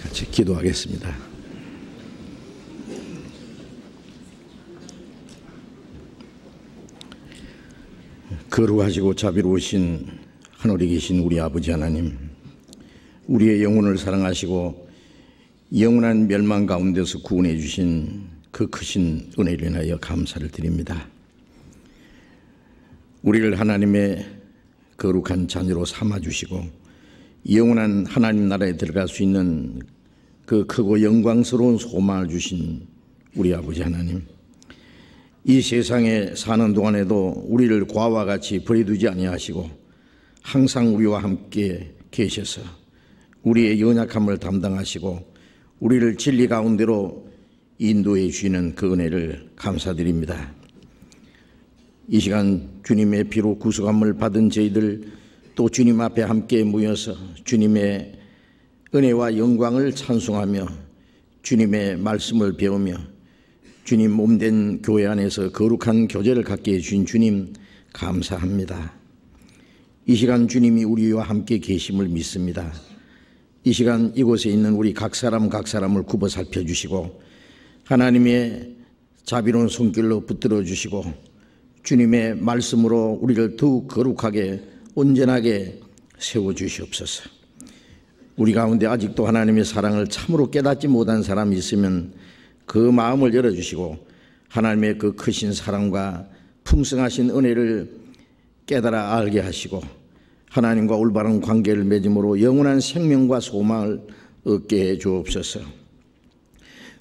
같이 기도하겠습니다. 거룩하시고 자비로우신 하늘에 계신 우리 아버지 하나님, 우리의 영혼을 사랑하시고 영원한 멸망 가운데서 구원해 주신 그 크신 은혜를 인하여 감사를 드립니다. 우리를 하나님의 거룩한 자녀로 삼아주시고 영원한 하나님 나라에 들어갈 수 있는 그 크고 영광스러운 소망을 주신 우리 아버지 하나님, 이 세상에 사는 동안에도 우리를 과와 같이 버려두지 아니하시고 항상 우리와 함께 계셔서 우리의 연약함을 담당하시고 우리를 진리 가운데로 인도해 주시는 그 은혜를 감사드립니다. 이 시간 주님의 피로 구속함을 받은 저희들, 또 주님 앞에 함께 모여서 주님의 은혜와 영광을 찬송하며 주님의 말씀을 배우며 주님 몸된 교회 안에서 거룩한 교제를 갖게 해주신 주님 감사합니다. 이 시간 주님이 우리와 함께 계심을 믿습니다. 이 시간 이곳에 있는 우리 각 사람을 굽어 살펴주시고 하나님의 자비로운 손길로 붙들어 주시고 주님의 말씀으로 우리를 더욱 거룩하게 온전하게 세워주시옵소서. 우리 가운데 아직도 하나님의 사랑을 참으로 깨닫지 못한 사람이 있으면 그 마음을 열어주시고 하나님의 그 크신 사랑과 풍성하신 은혜를 깨달아 알게 하시고 하나님과 올바른 관계를 맺음으로 영원한 생명과 소망을 얻게 해 주옵소서.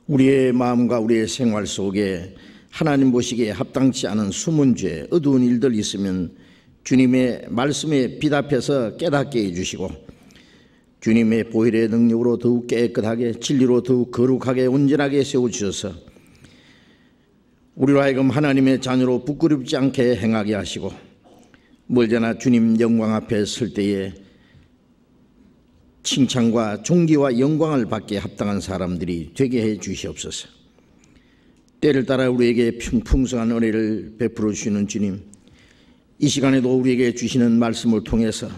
우리의 마음과 우리의 생활 속에 하나님 보시기에 합당치 않은 숨은 죄, 어두운 일들 있으면 주님의 말씀에 빛 앞에서 깨닫게 해주시고 주님의 보혈의 능력으로 더욱 깨끗하게 진리로 더욱 거룩하게 온전하게 세워주셔서 우리로 하여금 하나님의 자녀로 부끄럽지 않게 행하게 하시고 멀잖아 주님 영광 앞에 설 때에 칭찬과 존귀와 영광을 받게 합당한 사람들이 되게 해 주시옵소서. 때를 따라 우리에게 풍성한 은혜를 베풀어 주시는 주님, 이 시간에도 우리에게 주시는 말씀을 통해서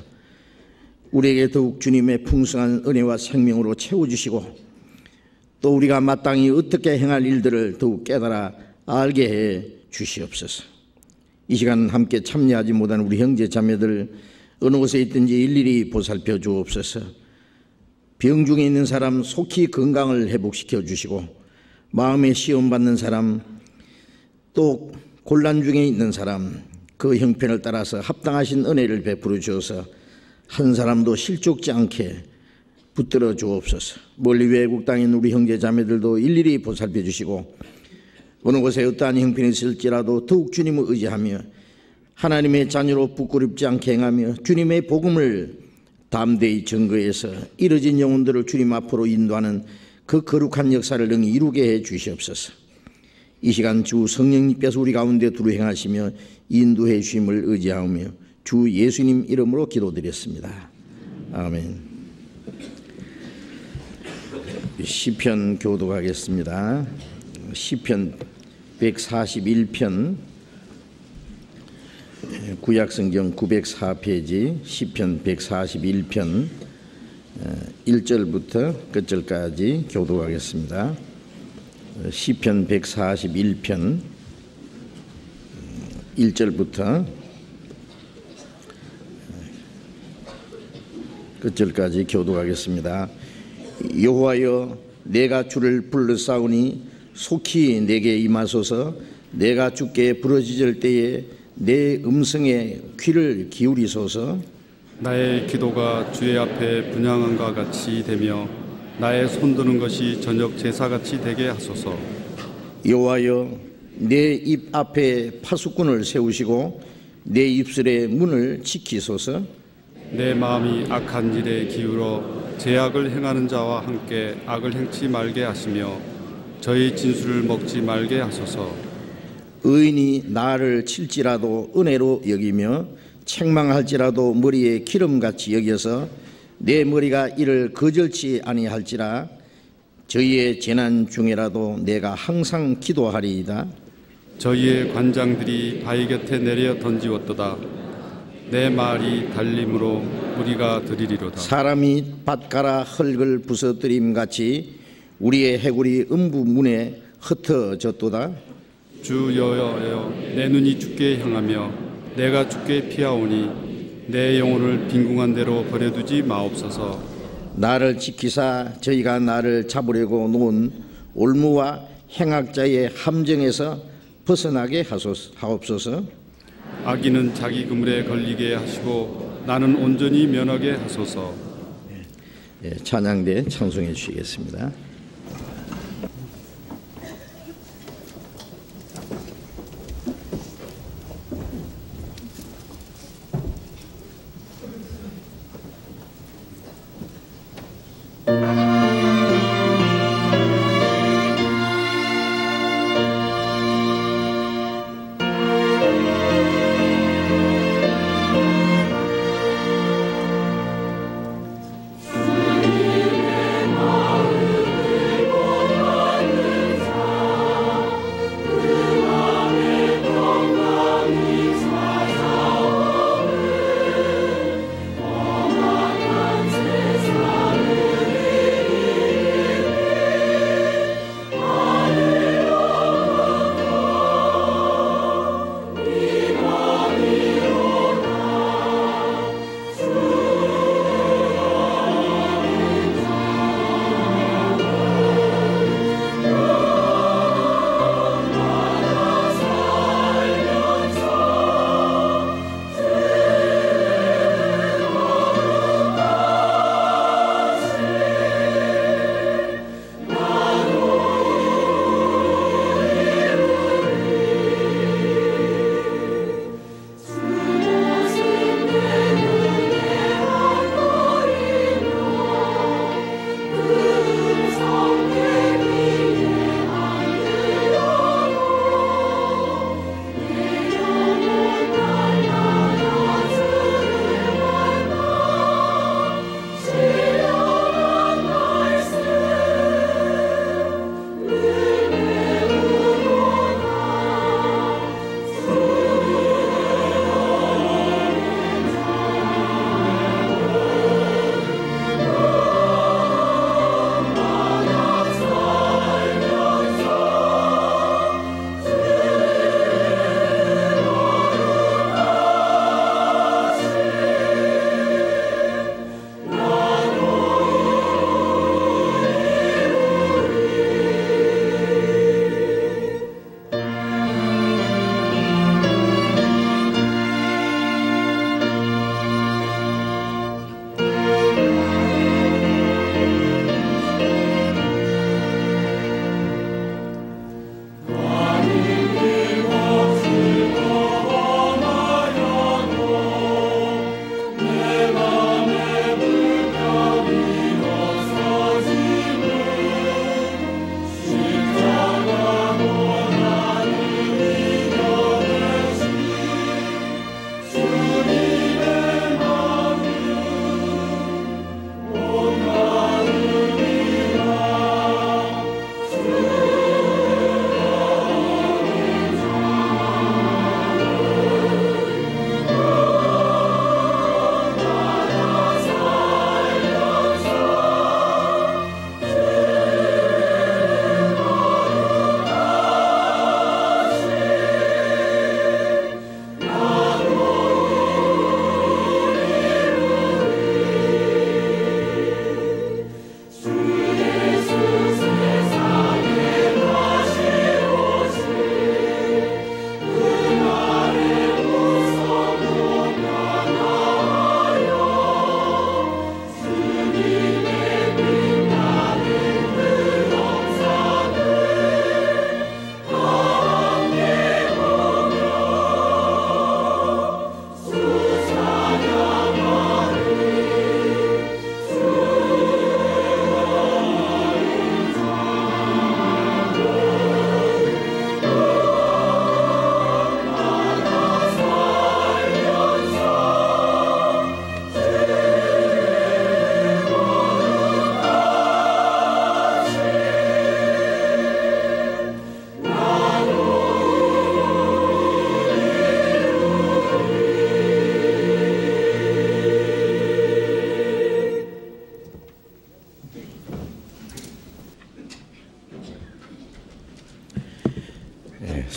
우리에게 더욱 주님의 풍성한 은혜와 생명으로 채워주시고 또 우리가 마땅히 어떻게 행할 일들을 더욱 깨달아 알게 해 주시옵소서. 이 시간 함께 참여하지 못한 우리 형제 자매들 어느 곳에 있든지 일일이 보살펴 주옵소서. 병 중에 있는 사람 속히 건강을 회복시켜 주시고 마음에 시험받는 사람 또 곤란 중에 있는 사람 그 형편을 따라서 합당하신 은혜를 베풀어 주어서 한 사람도 실족지 않게 붙들어 주옵소서. 멀리 외국 땅인 우리 형제 자매들도 일일이 보살펴 주시고 어느 곳에 어떠한 형편이 있을지라도 더욱 주님을 의지하며 하나님의 자녀로 부끄럽지 않게 행하며 주님의 복음을 담대히 증거해서 이뤄진 영혼들을 주님 앞으로 인도하는 그 거룩한 역사를 능히 이루게 해 주시옵소서. 이 시간 주 성령님께서 우리 가운데 두루 행하시며 인도해 주심을 의지하며 주 예수님 이름으로 기도드렸습니다. 아멘. 시편 교독하겠습니다. 시편 141편 구약성경 904페이지 시편 141편 1절부터 끝절까지 교독하겠습니다. 시편 141편 1절부터 끝절까지 교독하겠습니다. 여호와여, 내가 주를 불러싸우니 속히 내게 임하소서. 내가 주께 부르짖을 때에 내 음성에 귀를 기울이소서. 나의 기도가 주의 앞에 분향함과 같이 되며 나의 손드는 것이 저녁 제사같이 되게 하소서. 여호와여, 내 입 앞에 파수꾼을 세우시고 내 입술의 문을 지키소서. 내 마음이 악한 일에 기울어 제약을 행하는 자와 함께 악을 행치 말게 하시며 저희 진술을 먹지 말게 하소서. 의인이 나를 칠지라도 은혜로 여기며 책망할지라도 머리에 기름같이 여겨서 내 머리가 이를 거절치 아니할지라. 저희의 재난 중에라도 내가 항상 기도하리이다. 저희의 관장들이 바위 곁에 내려 던지웠도다. 내 말이 달림으로 우리가 드리리로다. 사람이 밭가라 흙을 부서뜨림 같이 우리의 해골이 음부 문에 흩어졌도다. 주 여호와여, 내 눈이 주께 향하며 내가 주께 피하오니 내 영혼을 빈궁한 대로 버려두지 마옵소서. 나를 지키사 저희가 나를 잡으려고 놓은 올무와 행악자의 함정에서 벗어나게 하옵소서. 악인은 자기 그물에 걸리게 하시고 나는 온전히 면하게 하소서. 찬양대 찬송해 주시겠습니다.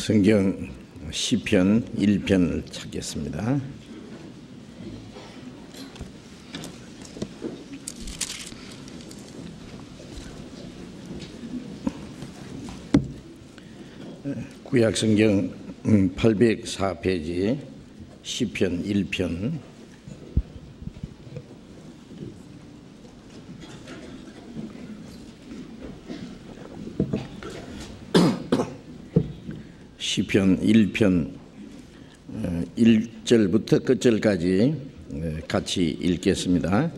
성경 시편 1편을 찾겠습니다. 구약 성경 804페이지 시편 1편. 시편 1편 1절부터 끝절까지 같이 읽겠습니다.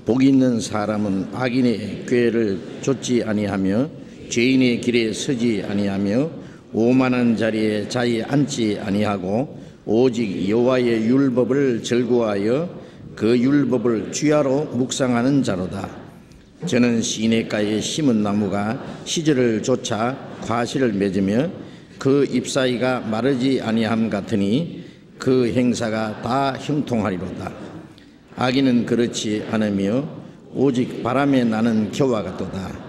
복 있는 사람은 악인의 꾀를 좇지 아니하며 죄인의 길에 서지 아니하며 오만한 자리에 자리 앉지 아니하고 오직 여호와의 율법을 즐거워하여 그 율법을 주야로 묵상하는 자로다. 저는 시냇가에 심은 나무가 시절을 쫓아 과실을 맺으며 그 잎사귀가 마르지 아니함 같으니 그 행사가 다 형통하리로다. 악인은 그렇지 않으며 오직 바람에 나는 겨와 같도다.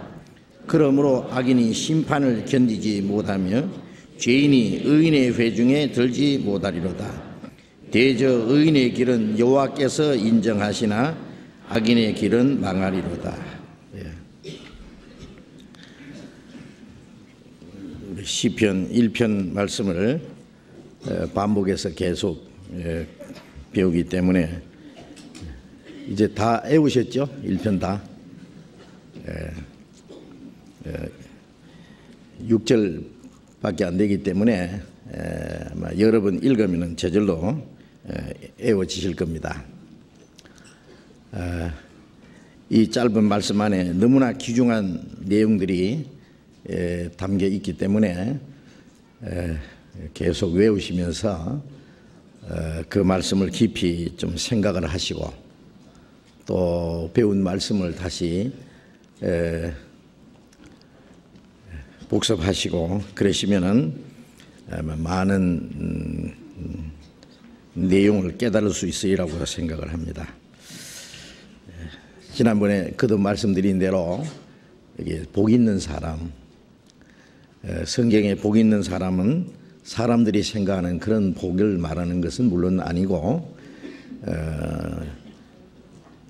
그러므로 악인이 심판을 견디지 못하며 죄인이 의인의 회중에 들지 못하리로다. 대저 의인의 길은 여호와께서 인정하시나 악인의 길은 망하리로다. 시편 1편 말씀을 반복해서 계속 배우기 때문에 이제 다 외우셨죠? 1편 다. 6절밖에 안 되기 때문에 여러 번 읽으면 저절로 외워지실 겁니다. 이 짧은 말씀 안에 너무나 귀중한 내용들이 담겨 있기 때문에 계속 외우시면서 그 말씀을 깊이 좀 생각을 하시고 또 배운 말씀을 다시 복습하시고 그러시면은 많은 내용을 깨달을 수 있으리라고 생각을 합니다. 지난번에 그도 말씀드린 대로 이게 복 있는 사람, 성경에 복 있는 사람은 사람들이 생각하는 그런 복을 말하는 것은 물론 아니고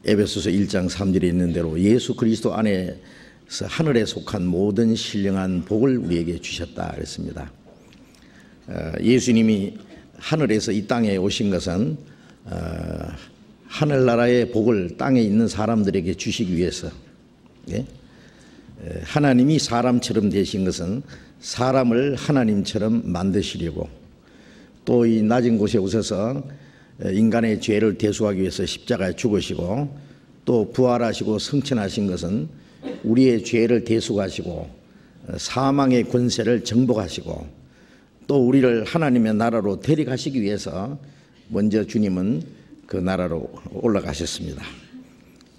에베소서 1장 3절에 있는 대로 예수 그리스도 안에서 하늘에 속한 모든 신령한 복을 우리에게 주셨다 그랬습니다. 예수님이 하늘에서 이 땅에 오신 것은 하늘나라의 복을 땅에 있는 사람들에게 주시기 위해서, 하나님이 사람처럼 되신 것은 사람을 하나님처럼 만드시려고, 또 이 낮은 곳에 오셔서 인간의 죄를 대속하기 위해서 십자가에 죽으시고, 또 부활하시고 성천하신 것은 우리의 죄를 대속하시고 사망의 권세를 정복하시고 또 우리를 하나님의 나라로 데려가시기 위해서 먼저 주님은 그 나라로 올라가셨습니다.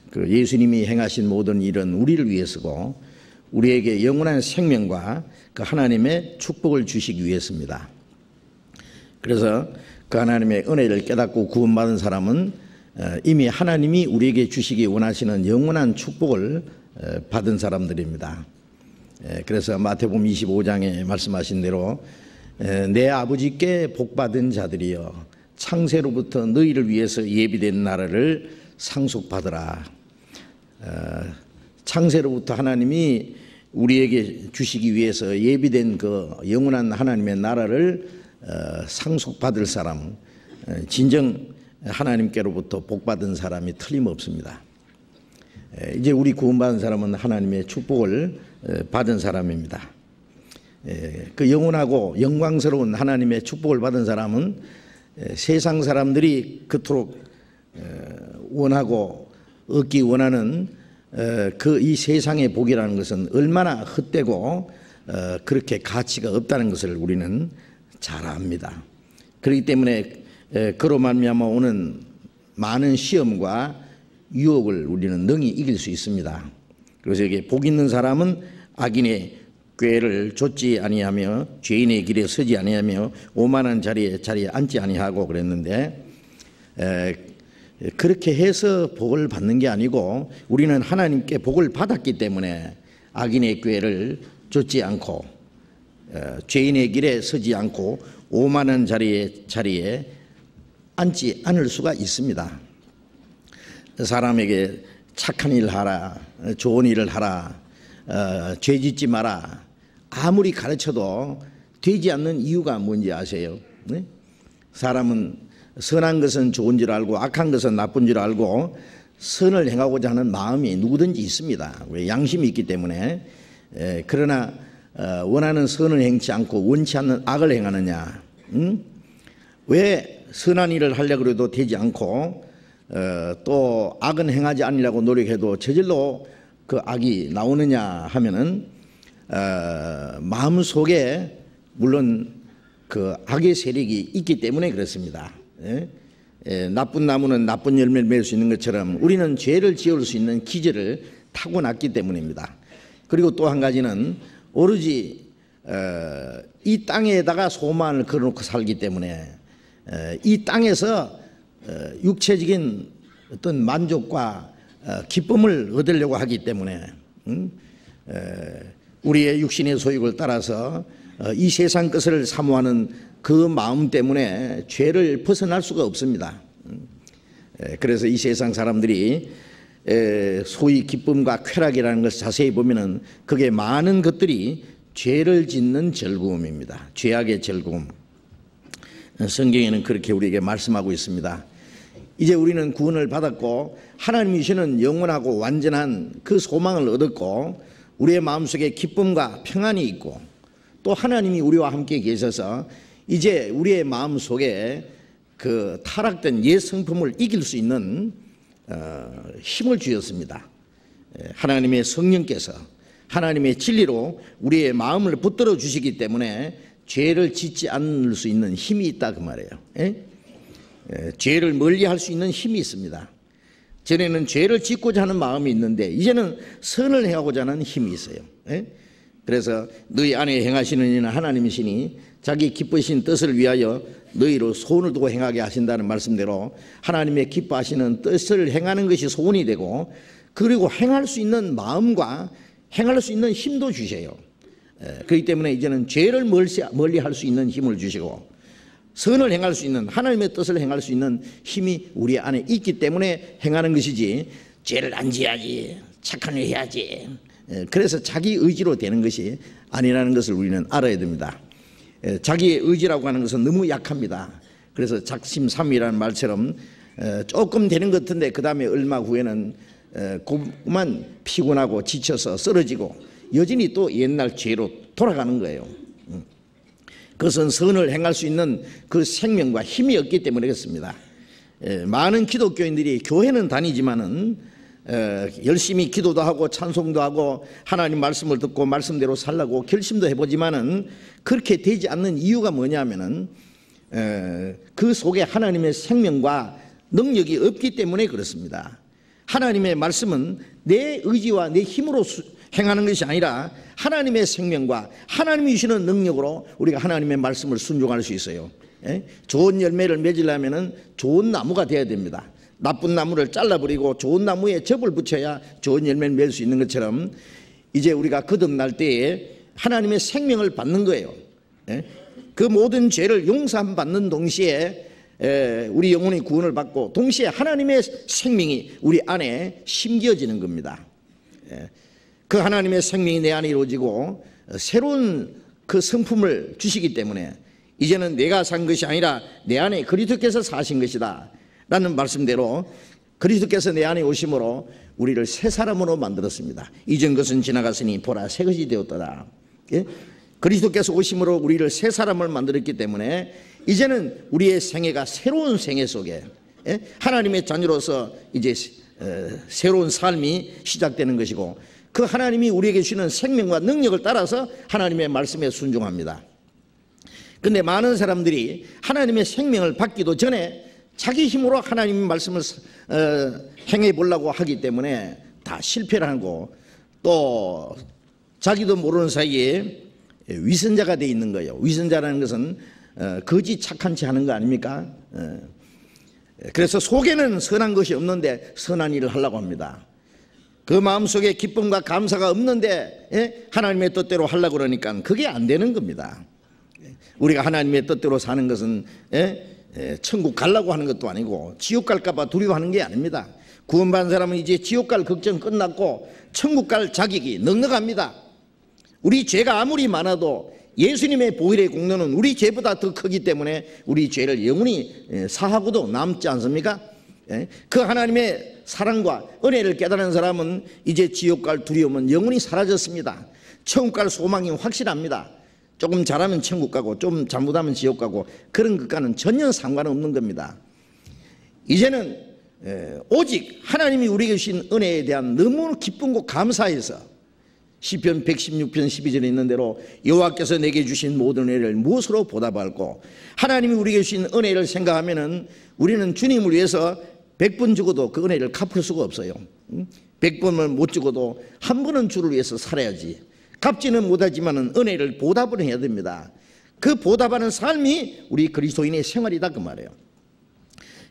그 예수님이 행하신 모든 일은 우리를 위해서고 우리에게 영원한 생명과 그 하나님의 축복을 주시기 위해서입니다. 그래서 그 하나님의 은혜를 깨닫고 구원받은 사람은 이미 하나님이 우리에게 주시기 원하시는 영원한 축복을 받은 사람들입니다. 그래서 마태복음 25장에 말씀하신 대로 내 아버지께 복받은 자들이여 창세로부터 너희를 위해서 예비된 나라를 상속받으라. 창세로부터 하나님이 우리에게 주시기 위해서 예비된 그 영원한 하나님의 나라를 상속받을 사람, 진정 하나님께로부터 복받은 사람이 틀림없습니다. 이제 우리 구원받은 사람은 하나님의 축복을 받은 사람입니다. 그 영원하고 영광스러운 하나님의 축복을 받은 사람은 세상 사람들이 그토록 원하고 얻기 원하는 그 이 세상의 복이라는 것은 얼마나 헛되고 그렇게 가치가 없다는 것을 우리는 잘 압니다. 그렇기 때문에 그로 말미암아 오는 많은 시험과 유혹을 우리는 능히 이길 수 있습니다. 그래서 이게 복 있는 사람은 악인의 꾀를 좇지 아니하며 죄인의 길에 서지 아니하며 오만한 자리에 앉지 아니하고 그랬는데, 그렇게 해서 복을 받는 게 아니고 우리는 하나님께 복을 받았기 때문에 악인의 꾀를 좇지 않고 죄인의 길에 서지 않고 오만한 자리에 앉지 않을 수가 있습니다. 사람에게 착한 일을 하라, 좋은 일을 하라, 죄 짓지 마라 아무리 가르쳐도 되지 않는 이유가 뭔지 아세요? 네? 사람은 선한 것은 좋은 줄 알고 악한 것은 나쁜 줄 알고 선을 행하고자 하는 마음이 누구든지 있습니다. 왜? 양심이 있기 때문에. 그러나 원하는 선을 행치 않고 원치 않는 악을 행하느냐? 왜 선한 일을 하려고 해도 되지 않고 또 악은 행하지 않으려고 노력해도 저절로 그 악이 나오느냐 하면은 마음속에 물론 그 악의 세력이 있기 때문에 그렇습니다. 나쁜 나무는 나쁜 열매를 맺을 수 있는 것처럼 우리는 죄를 지을 수 있는 기질을 타고났기 때문입니다. 그리고 또 한 가지는 오로지 이 땅에다가 소망을 걸어놓고 살기 때문에 이 땅에서 육체적인 어떤 만족과 기쁨을 얻으려고 하기 때문에 우리의 육신의 소욕을 따라서 이 세상 것을 사모하는 그 마음 때문에 죄를 벗어날 수가 없습니다. 그래서 이 세상 사람들이 소위 기쁨과 쾌락이라는 것을 자세히 보면은 그게 많은 것들이 죄를 짓는 즐거움입니다. 죄악의 즐거움. 성경에는 그렇게 우리에게 말씀하고 있습니다. 이제 우리는 구원을 받았고 하나님이 주시는 영원하고 완전한 그 소망을 얻었고 우리의 마음속에 기쁨과 평안이 있고 또 하나님이 우리와 함께 계셔서 이제 우리의 마음속에 그 타락된 옛 성품을 이길 수 있는 힘을 주셨습니다. 하나님의 성령께서 하나님의 진리로 우리의 마음을 붙들어 주시기 때문에 죄를 짓지 않을 수 있는 힘이 있다 그 말이에요. 죄를 멀리할 수 있는 힘이 있습니다. 전에는 죄를 짓고자 하는 마음이 있는데 이제는 선을 행하고자 하는 힘이 있어요. 그래서 너희 안에 행하시는 이는 하나님이시니 자기 기쁘신 뜻을 위하여 너희로 소원을 두고 행하게 하신다는 말씀대로 하나님의 기뻐하시는 뜻을 행하는 것이 소원이 되고 그리고 행할 수 있는 마음과 행할 수 있는 힘도 주셔요. 그렇기 때문에 이제는 죄를 멀리할 수 있는 힘을 주시고 선을 행할 수 있는 하나님의 뜻을 행할 수 있는 힘이 우리 안에 있기 때문에 행하는 것이지 죄를 안 지어야지 착한 일 해야지 그래서 자기 의지로 되는 것이 아니라는 것을 우리는 알아야 됩니다. 자기의 의지라고 하는 것은 너무 약합니다. 그래서 작심삼일이라는 말처럼 조금 되는 것 같은데 그 다음에 얼마 후에는 그만 피곤하고 지쳐서 쓰러지고 여전히 또 옛날 죄로 돌아가는 거예요. 그것은 선을 행할 수 있는 그 생명과 힘이 없기 때문에 그렇습니다. 많은 기독교인들이 교회는 다니지만은 열심히 기도도 하고 찬송도 하고 하나님 말씀을 듣고 말씀대로 살라고 결심도 해보지만은 그렇게 되지 않는 이유가 뭐냐면은 그 속에 하나님의 생명과 능력이 없기 때문에 그렇습니다. 하나님의 말씀은 내 의지와 내 힘으로 행하는 것이 아니라 하나님의 생명과 하나님이 주시는 능력으로 우리가 하나님의 말씀을 순종할 수 있어요. 좋은 열매를 맺으려면 좋은 나무가 되어야 됩니다. 나쁜 나무를 잘라버리고 좋은 나무에 접을 붙여야 좋은 열매를 맺을 수 있는 것처럼 이제 우리가 거듭날 때에 하나님의 생명을 받는 거예요. 그 모든 죄를 용서받는 동시에 우리 영혼이 구원을 받고 동시에 하나님의 생명이 우리 안에 심겨지는 겁니다. 그 하나님의 생명이 내 안에 이루어지고 새로운 그 성품을 주시기 때문에 이제는 내가 산 것이 아니라 내 안에 그리스도께서 사신 것이다 라는 말씀대로 그리스도께서 내 안에 오심으로 우리를 새 사람으로 만들었습니다. 이전 것은 지나갔으니 보라 새 것이 되었더라. 그리스도께서 오심으로 우리를 새 사람을 만들었기 때문에 이제는 우리의 생애가 새로운 생애 속에 하나님의 자녀로서 이제 새로운 삶이 시작되는 것이고 그 하나님이 우리에게 주시는 생명과 능력을 따라서 하나님의 말씀에 순종합니다. 그런데 많은 사람들이 하나님의 생명을 받기도 전에 자기 힘으로 하나님의 말씀을 행해 보려고 하기 때문에 다 실패를 하고 또 자기도 모르는 사이에 위선자가 돼 있는 거예요. 위선자라는 것은 거짓 착한 체 하는 거 아닙니까? 그래서 속에는 선한 것이 없는데 선한 일을 하려고 합니다. 그 마음속에 기쁨과 감사가 없는데 하나님의 뜻대로 하려고 그러니까 그게 안 되는 겁니다. 우리가 하나님의 뜻대로 사는 것은 천국 가려고 하는 것도 아니고 지옥 갈까 봐 두려워하는 게 아닙니다. 구원받은 사람은 이제 지옥 갈 걱정 끝났고 천국 갈 자격이 넉넉합니다. 우리 죄가 아무리 많아도 예수님의 보혈의 공로는 우리 죄보다 더 크기 때문에 우리 죄를 영원히 사하고도 남지 않습니까? 그 하나님의 사랑과 은혜를 깨달은 사람은 이제 지옥 갈 두려움은 영원히 사라졌습니다. 천국 갈 소망이 확실합니다. 조금 잘하면 천국 가고 좀 잘못하면 지옥 가고 그런 것과는 전혀 상관없는 겁니다. 이제는 오직 하나님이 우리에게 주신 은혜에 대한 너무 기쁨과 감사해서 시편 116편 12절에 있는 대로 여호와께서 내게 주신 모든 은혜를 무엇으로 보답할꼬. 하나님이 우리에게 주신 은혜를 생각하면은 우리는 주님을 위해서 100번 죽어도 그 은혜를 갚을 수가 없어요. 100번을 못 죽어도 한 번은 주를 위해서 살아야지. 갚지는 못하지만 은혜를 보답을 해야 됩니다. 그 보답하는 삶이 우리 그리스도인의 생활이다 그 말이에요.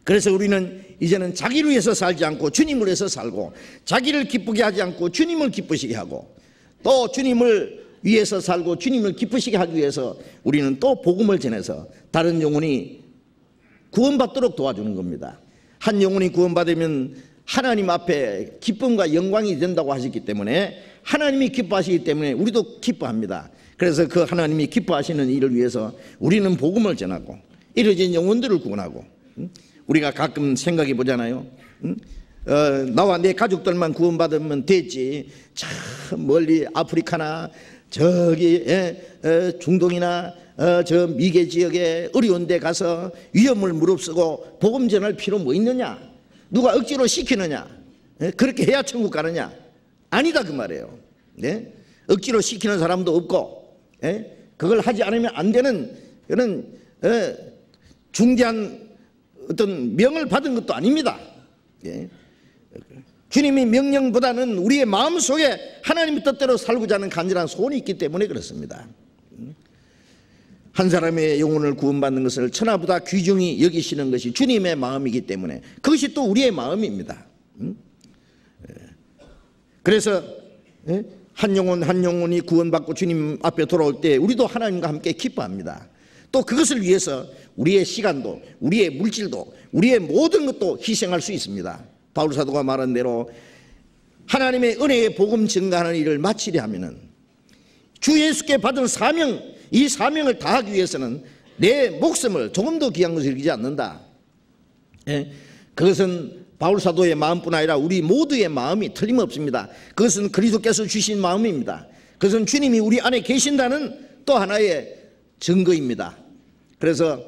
그래서 우리는 이제는 자기를 위해서 살지 않고 주님을 위해서 살고, 자기를 기쁘게 하지 않고 주님을 기쁘시게 하고, 또 주님을 위해서 살고 주님을 기쁘시게 하기 위해서 우리는 또 복음을 전해서 다른 영혼이 구원받도록 도와주는 겁니다. 한 영혼이 구원받으면 하나님 앞에 기쁨과 영광이 된다고 하셨기 때문에, 하나님이 기뻐하시기 때문에 우리도 기뻐합니다. 그래서 그 하나님이 기뻐하시는 일을 위해서 우리는 복음을 전하고 잃어진 영혼들을 구원하고. 우리가 가끔 생각해 보잖아요. 나와 내 가족들만 구원받으면 됐지, 저 멀리 아프리카나 저기 중동이나 저 미개 지역에 어려운 데 가서 위험을 무릅쓰고 복음 전할 필요 뭐 있느냐? 누가 억지로 시키느냐? 그렇게 해야 천국 가느냐? 아니다 그 말이에요. 억지로 시키는 사람도 없고, 그걸 하지 않으면 안 되는 그런 중대한 어떤 명을 받은 것도 아닙니다. 주님이 명령보다는 우리의 마음속에 하나님의 뜻대로 살고자 하는 간절한 소원이 있기 때문에 그렇습니다. 한 사람의 영혼을 구원받는 것을 천하보다 귀중히 여기시는 것이 주님의 마음이기 때문에 그것이 또 우리의 마음입니다. 그래서 한 영혼 한 영혼이 구원받고 주님 앞에 돌아올 때 우리도 하나님과 함께 기뻐합니다. 또 그것을 위해서 우리의 시간도, 우리의 물질도, 우리의 모든 것도 희생할 수 있습니다. 바울 사도가 말한 대로 하나님의 은혜의 복음 증가하는 일을 마치려 하면은 주 예수께 받은 사명, 이 사명을 다하기 위해서는 내 목숨을 조금 더 귀한 것을 여기지 않는다. 그것은 바울 사도의 마음뿐 아니라 우리 모두의 마음이 틀림없습니다. 그것은 그리스도께서 주신 마음입니다. 그것은 주님이 우리 안에 계신다는 또 하나의 증거입니다. 그래서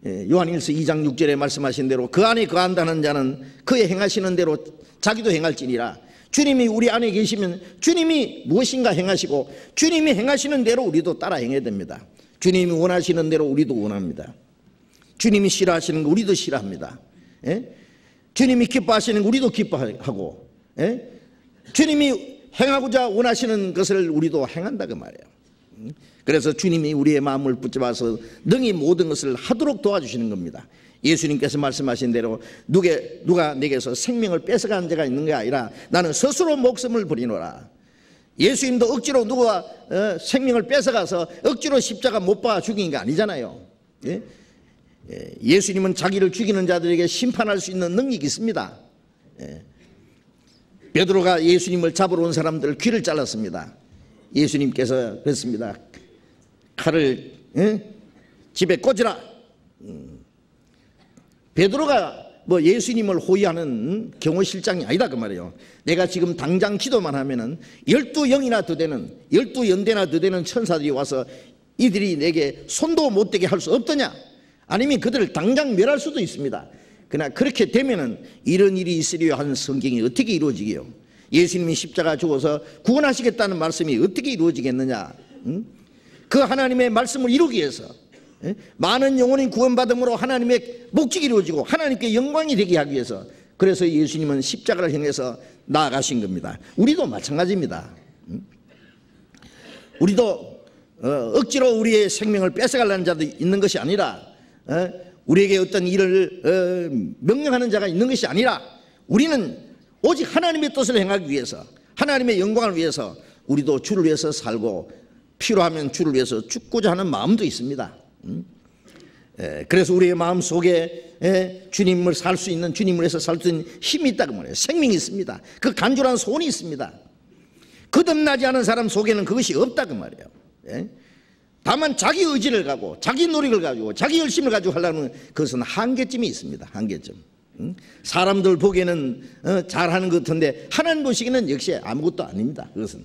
요한일서 2장 6절에 말씀하신 대로 그 안에 거한다는 자는 그의 행하시는 대로 자기도 행할지니라. 주님이 우리 안에 계시면 주님이 무엇인가 행하시고 주님이 행하시는 대로 우리도 따라 행해야 됩니다. 주님이 원하시는 대로 우리도 원합니다. 주님이 싫어하시는 거 우리도 싫어합니다. 주님이 기뻐하시는 거 우리도 기뻐하고, 주님이 행하고자 원하시는 것을 우리도 행한다 그 말이에요. 그래서 주님이 우리의 마음을 붙잡아서 능히 모든 것을 하도록 도와주시는 겁니다. 예수님께서 말씀하신 대로 누가 내게서 생명을 뺏어가는 자가 있는 게 아니라 나는 스스로 목숨을 버리노라. 예수님도 억지로 누가 생명을 뺏어가서 억지로 십자가 못 박아 죽인 게 아니잖아요. 예수님은 자기를 죽이는 자들에게 심판할 수 있는 능력이 있습니다. 베드로가 예수님을 잡으러 온 사람들 귀를 잘랐습니다. 예수님께서 그랬습니다. 칼을 집에 꽂으라. 베드로가 뭐 예수님을 호위하는 경호실장이 아니다 그 말이에요. 내가 지금 당장 기도만 하면은 12영이나 더 되는 12연대나 더 되는 천사들이 와서 이들이 내게 손도 못 대게 할 수 없더냐? 아니면 그들을 당장 멸할 수도 있습니다. 그러나 그렇게 되면은 이런 일이 있으려 한 성경이 어떻게 이루어지게요? 예수님이 십자가 죽어서 구원하시겠다는 말씀이 어떻게 이루어지겠느냐? 그 하나님의 말씀을 이루기 위해서 많은 영혼이 구원받음으로 하나님의 목적이 이루어지고 하나님께 영광이 되게 하기 위해서, 그래서 예수님은 십자가를 향해서 나아가신 겁니다. 우리도 마찬가지입니다. 우리도 억지로 우리의 생명을 뺏어가려는 자도 있는 것이 아니라, 우리에게 어떤 일을 명령하는 자가 있는 것이 아니라, 우리는 오직 하나님의 뜻을 행하기 위해서, 하나님의 영광을 위해서 우리도 주를 위해서 살고 필요하면 주를 위해서 죽고자 하는 마음도 있습니다. 그래서 우리의 마음 속에 주님을 살 수 있는, 주님을 위해서 살 수 있는 힘이 있다고 말해요. 생명이 있습니다. 그 간절한 소원이 있습니다. 거듭나지 않은 사람 속에는 그것이 없다고 말이에요. 다만 자기 의지를 가지고 자기 노력을 가지고 자기 열심을 가지고 하려면 그것은 한계점이 있습니다. 한계점. 사람들 보기에는 잘하는 것 같은데 하나님 보시기에는 역시 아무것도 아닙니다. 그것은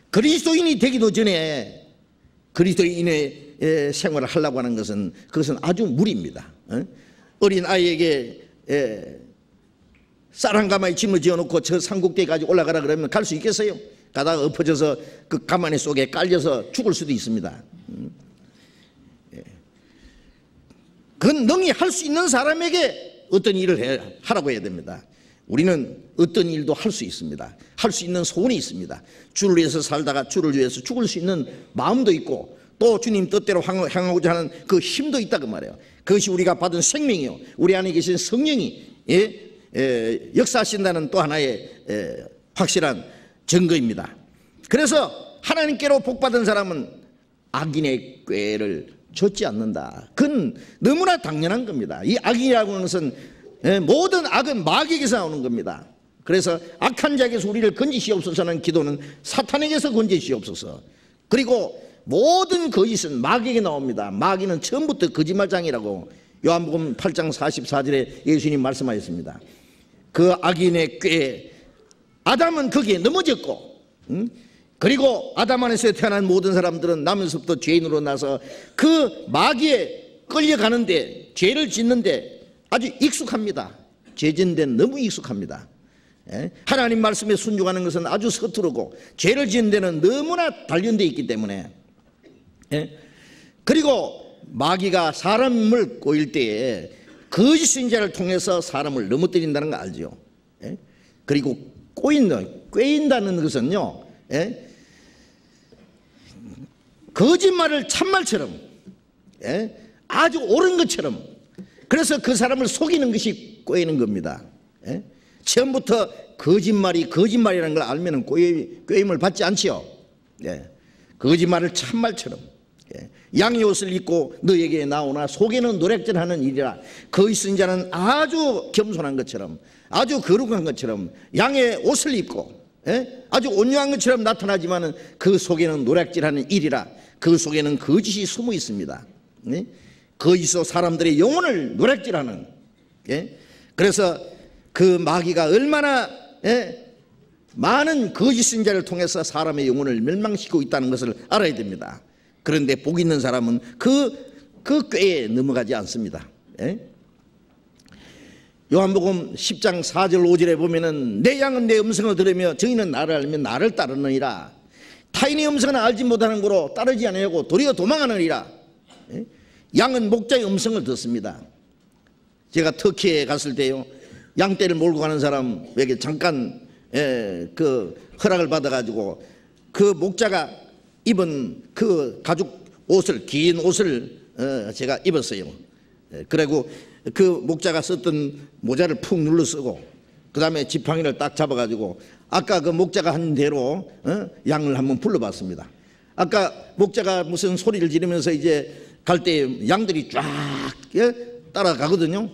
그리스도인이 되기도 전에 그리스도인의 생활을 하려고 하는 것은 그것은 아주 무리입니다. 어린 아이에게 쌀 한 가마에 짐을 지어놓고 저 산꼭대기까지 올라가라 그러면 갈 수 있겠어요? 가다가 엎어져서 그 가마니 속에 깔려서 죽을 수도 있습니다. 그건 능히 할 수 있는 사람에게 어떤 일을 하라고 해야 됩니다. 우리는 어떤 일도 할 수 있습니다. 할 수 있는 소원이 있습니다. 주를 위해서 살다가 주를 위해서 죽을 수 있는 마음도 있고 또 주님 뜻대로 향하고자 하는 그 힘도 있다고 말해요. 그것이 우리가 받은 생명이요, 우리 안에 계신 성령이 역사하신다는 또 하나의 확실한 증거입니다. 그래서 하나님께로 복받은 사람은 악인의 꾀를 좇지 않는다. 그건 너무나 당연한 겁니다. 이 악이라고 하는 것은 모든 악은 마귀에게서 나오는 겁니다. 그래서 악한 자에게서 우리를 건지시옵소서는 기도는 사탄에게서 건지시옵소서. 그리고 모든 거짓은 마귀에게 나옵니다. 마귀는 처음부터 거짓말장이라고 요한복음 8장 44절에 예수님 말씀하셨습니다. 그 악인의 꾀, 아담은 거기에 넘어졌고 그리고 아담 안에서 태어난 모든 사람들은 나면서부터 죄인으로 나서 그 마귀에 끌려가는데, 죄를 짓는데 아주 익숙합니다. 죄 짓는 데는 너무 익숙합니다. 하나님 말씀에 순종하는 것은 아주 서투르고 죄를 짓는 데는 너무나 단련되어 있기 때문에, 그리고 마귀가 사람을 꼬일 때에 거짓 선지자를 통해서 사람을 넘어뜨린다는 거 알죠? 그리고 꿰인다는 것은요, 거짓말을 참말처럼, 아주 옳은 것처럼, 그래서 그 사람을 속이는 것이 꿰이는 겁니다. 처음부터 거짓말이라는 걸 알면 꿰임을 받지 않지요. 거짓말을 참말처럼, 양의 옷을 입고 너에게 나오나 속에는 노략질하는 일이라. 거짓 선지자는 아주 겸손한 것처럼, 아주 거룩한 것처럼 양의 옷을 입고 아주 온유한 것처럼 나타나지만 그 속에는 노략질하는 일이라. 그 속에는 거짓이 숨어 있습니다. 거짓으로 사람들의 영혼을 노략질하는. 그래서 그 마귀가 얼마나 많은 거짓 선지자를 통해서 사람의 영혼을 멸망시키고 있다는 것을 알아야 됩니다. 그런데 복 있는 사람은 그 꾀에 넘어가지 않습니다. 요한복음 10장 4절 5절에 보면은 내 양은 내 음성을 들으며 저희는 나를 알면 나를 따르느니라. 타인의 음성은 알지 못하는 거로 따르지 아니하고 도리어 도망하느니라. 양은 목자의 음성을 듣습니다. 제가 터키에 갔을 때요, 양떼를 몰고 가는 사람에게 잠깐 그 허락을 받아가지고 그 목자가 입은 그 가죽 옷을, 긴 옷을 제가 입었어요. 그리고 그 목자가 썼던 모자를 푹 눌러 쓰고 그 다음에 지팡이를 딱 잡아가지고 아까 그 목자가 한 대로 양을 한번 불러봤습니다. 아까 목자가 무슨 소리를 지르면서 이제 갈 때 양들이 쫙 따라가거든요.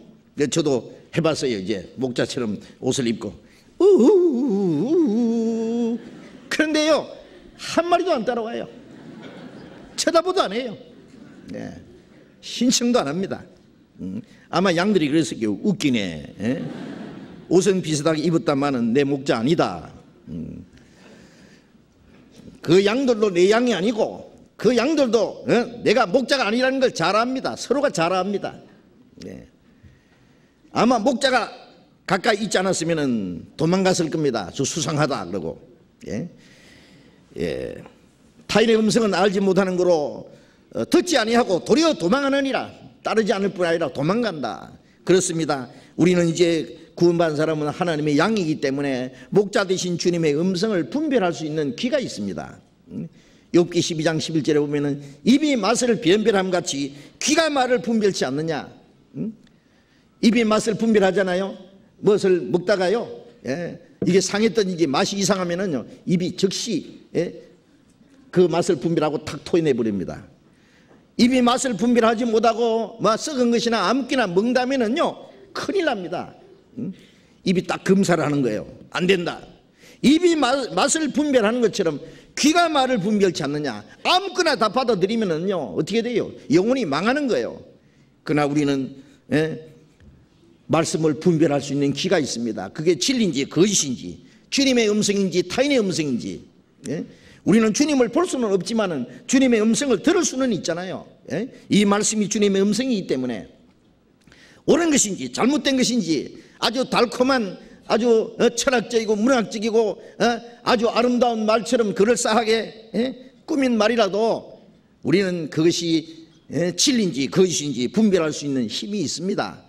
저도 해봤어요. 이제 목자처럼 옷을 입고 그런데요, 한 마리도 안 따라와요. 쳐다보도 안 해요. 신청도 안 합니다. 아마 양들이 그랬을 게요, 웃기네. 옷은 비슷하게 입었다마는 내 목자 아니다. 그 양들도 내 양이 아니고 그 양들도 내가 목자가 아니라는 걸 잘 압니다. 서로가 잘 압니다. 아마 목자가 가까이 있지 않았으면 도망갔을 겁니다. 저 수상하다 그러고. 타인의 음성은 알지 못하는 거로 듣지 아니하고 도리어 도망하느니라. 따르지 않을 뿐 아니라 도망간다. 그렇습니다. 우리는 이제 구원받은 사람은 하나님의 양이기 때문에 목자 되신 주님의 음성을 분별할 수 있는 귀가 있습니다. 욥기 12장 11절에 보면은 입이 맛을 변별함 같이 귀가 말을 분별치 않느냐. 입이 맛을 분별하잖아요. 무엇을 먹다가요, 이게 상했던지 맛이 이상하면은요, 입이 즉시 그 맛을 분별하고 탁 토해내 버립니다. 입이 맛을 분별하지 못하고 썩은 것이나 아무거나 먹다면은요, 큰일 납니다. 입이 딱 검사를 하는 거예요. 안 된다. 입이 맛을 분별하는 것처럼 귀가 말을 분별치 않느냐, 아무거나 다 받아들이면은요, 어떻게 돼요? 영혼이 망하는 거예요. 그러나 우리는 말씀을 분별할 수 있는 귀가 있습니다. 그게 진리인지 거짓인지, 주님의 음성인지 타인의 음성인지. 우리는 주님을 볼 수는 없지만은 주님의 음성을 들을 수는 있잖아요. 이 말씀이 주님의 음성이기 때문에 옳은 것인지 잘못된 것인지, 아주 달콤한, 아주 철학적이고 문학적이고 아주 아름다운 말처럼 그럴싸하게 꾸민 말이라도 우리는 그것이 진리인지 거짓인지 분별할 수 있는 힘이 있습니다.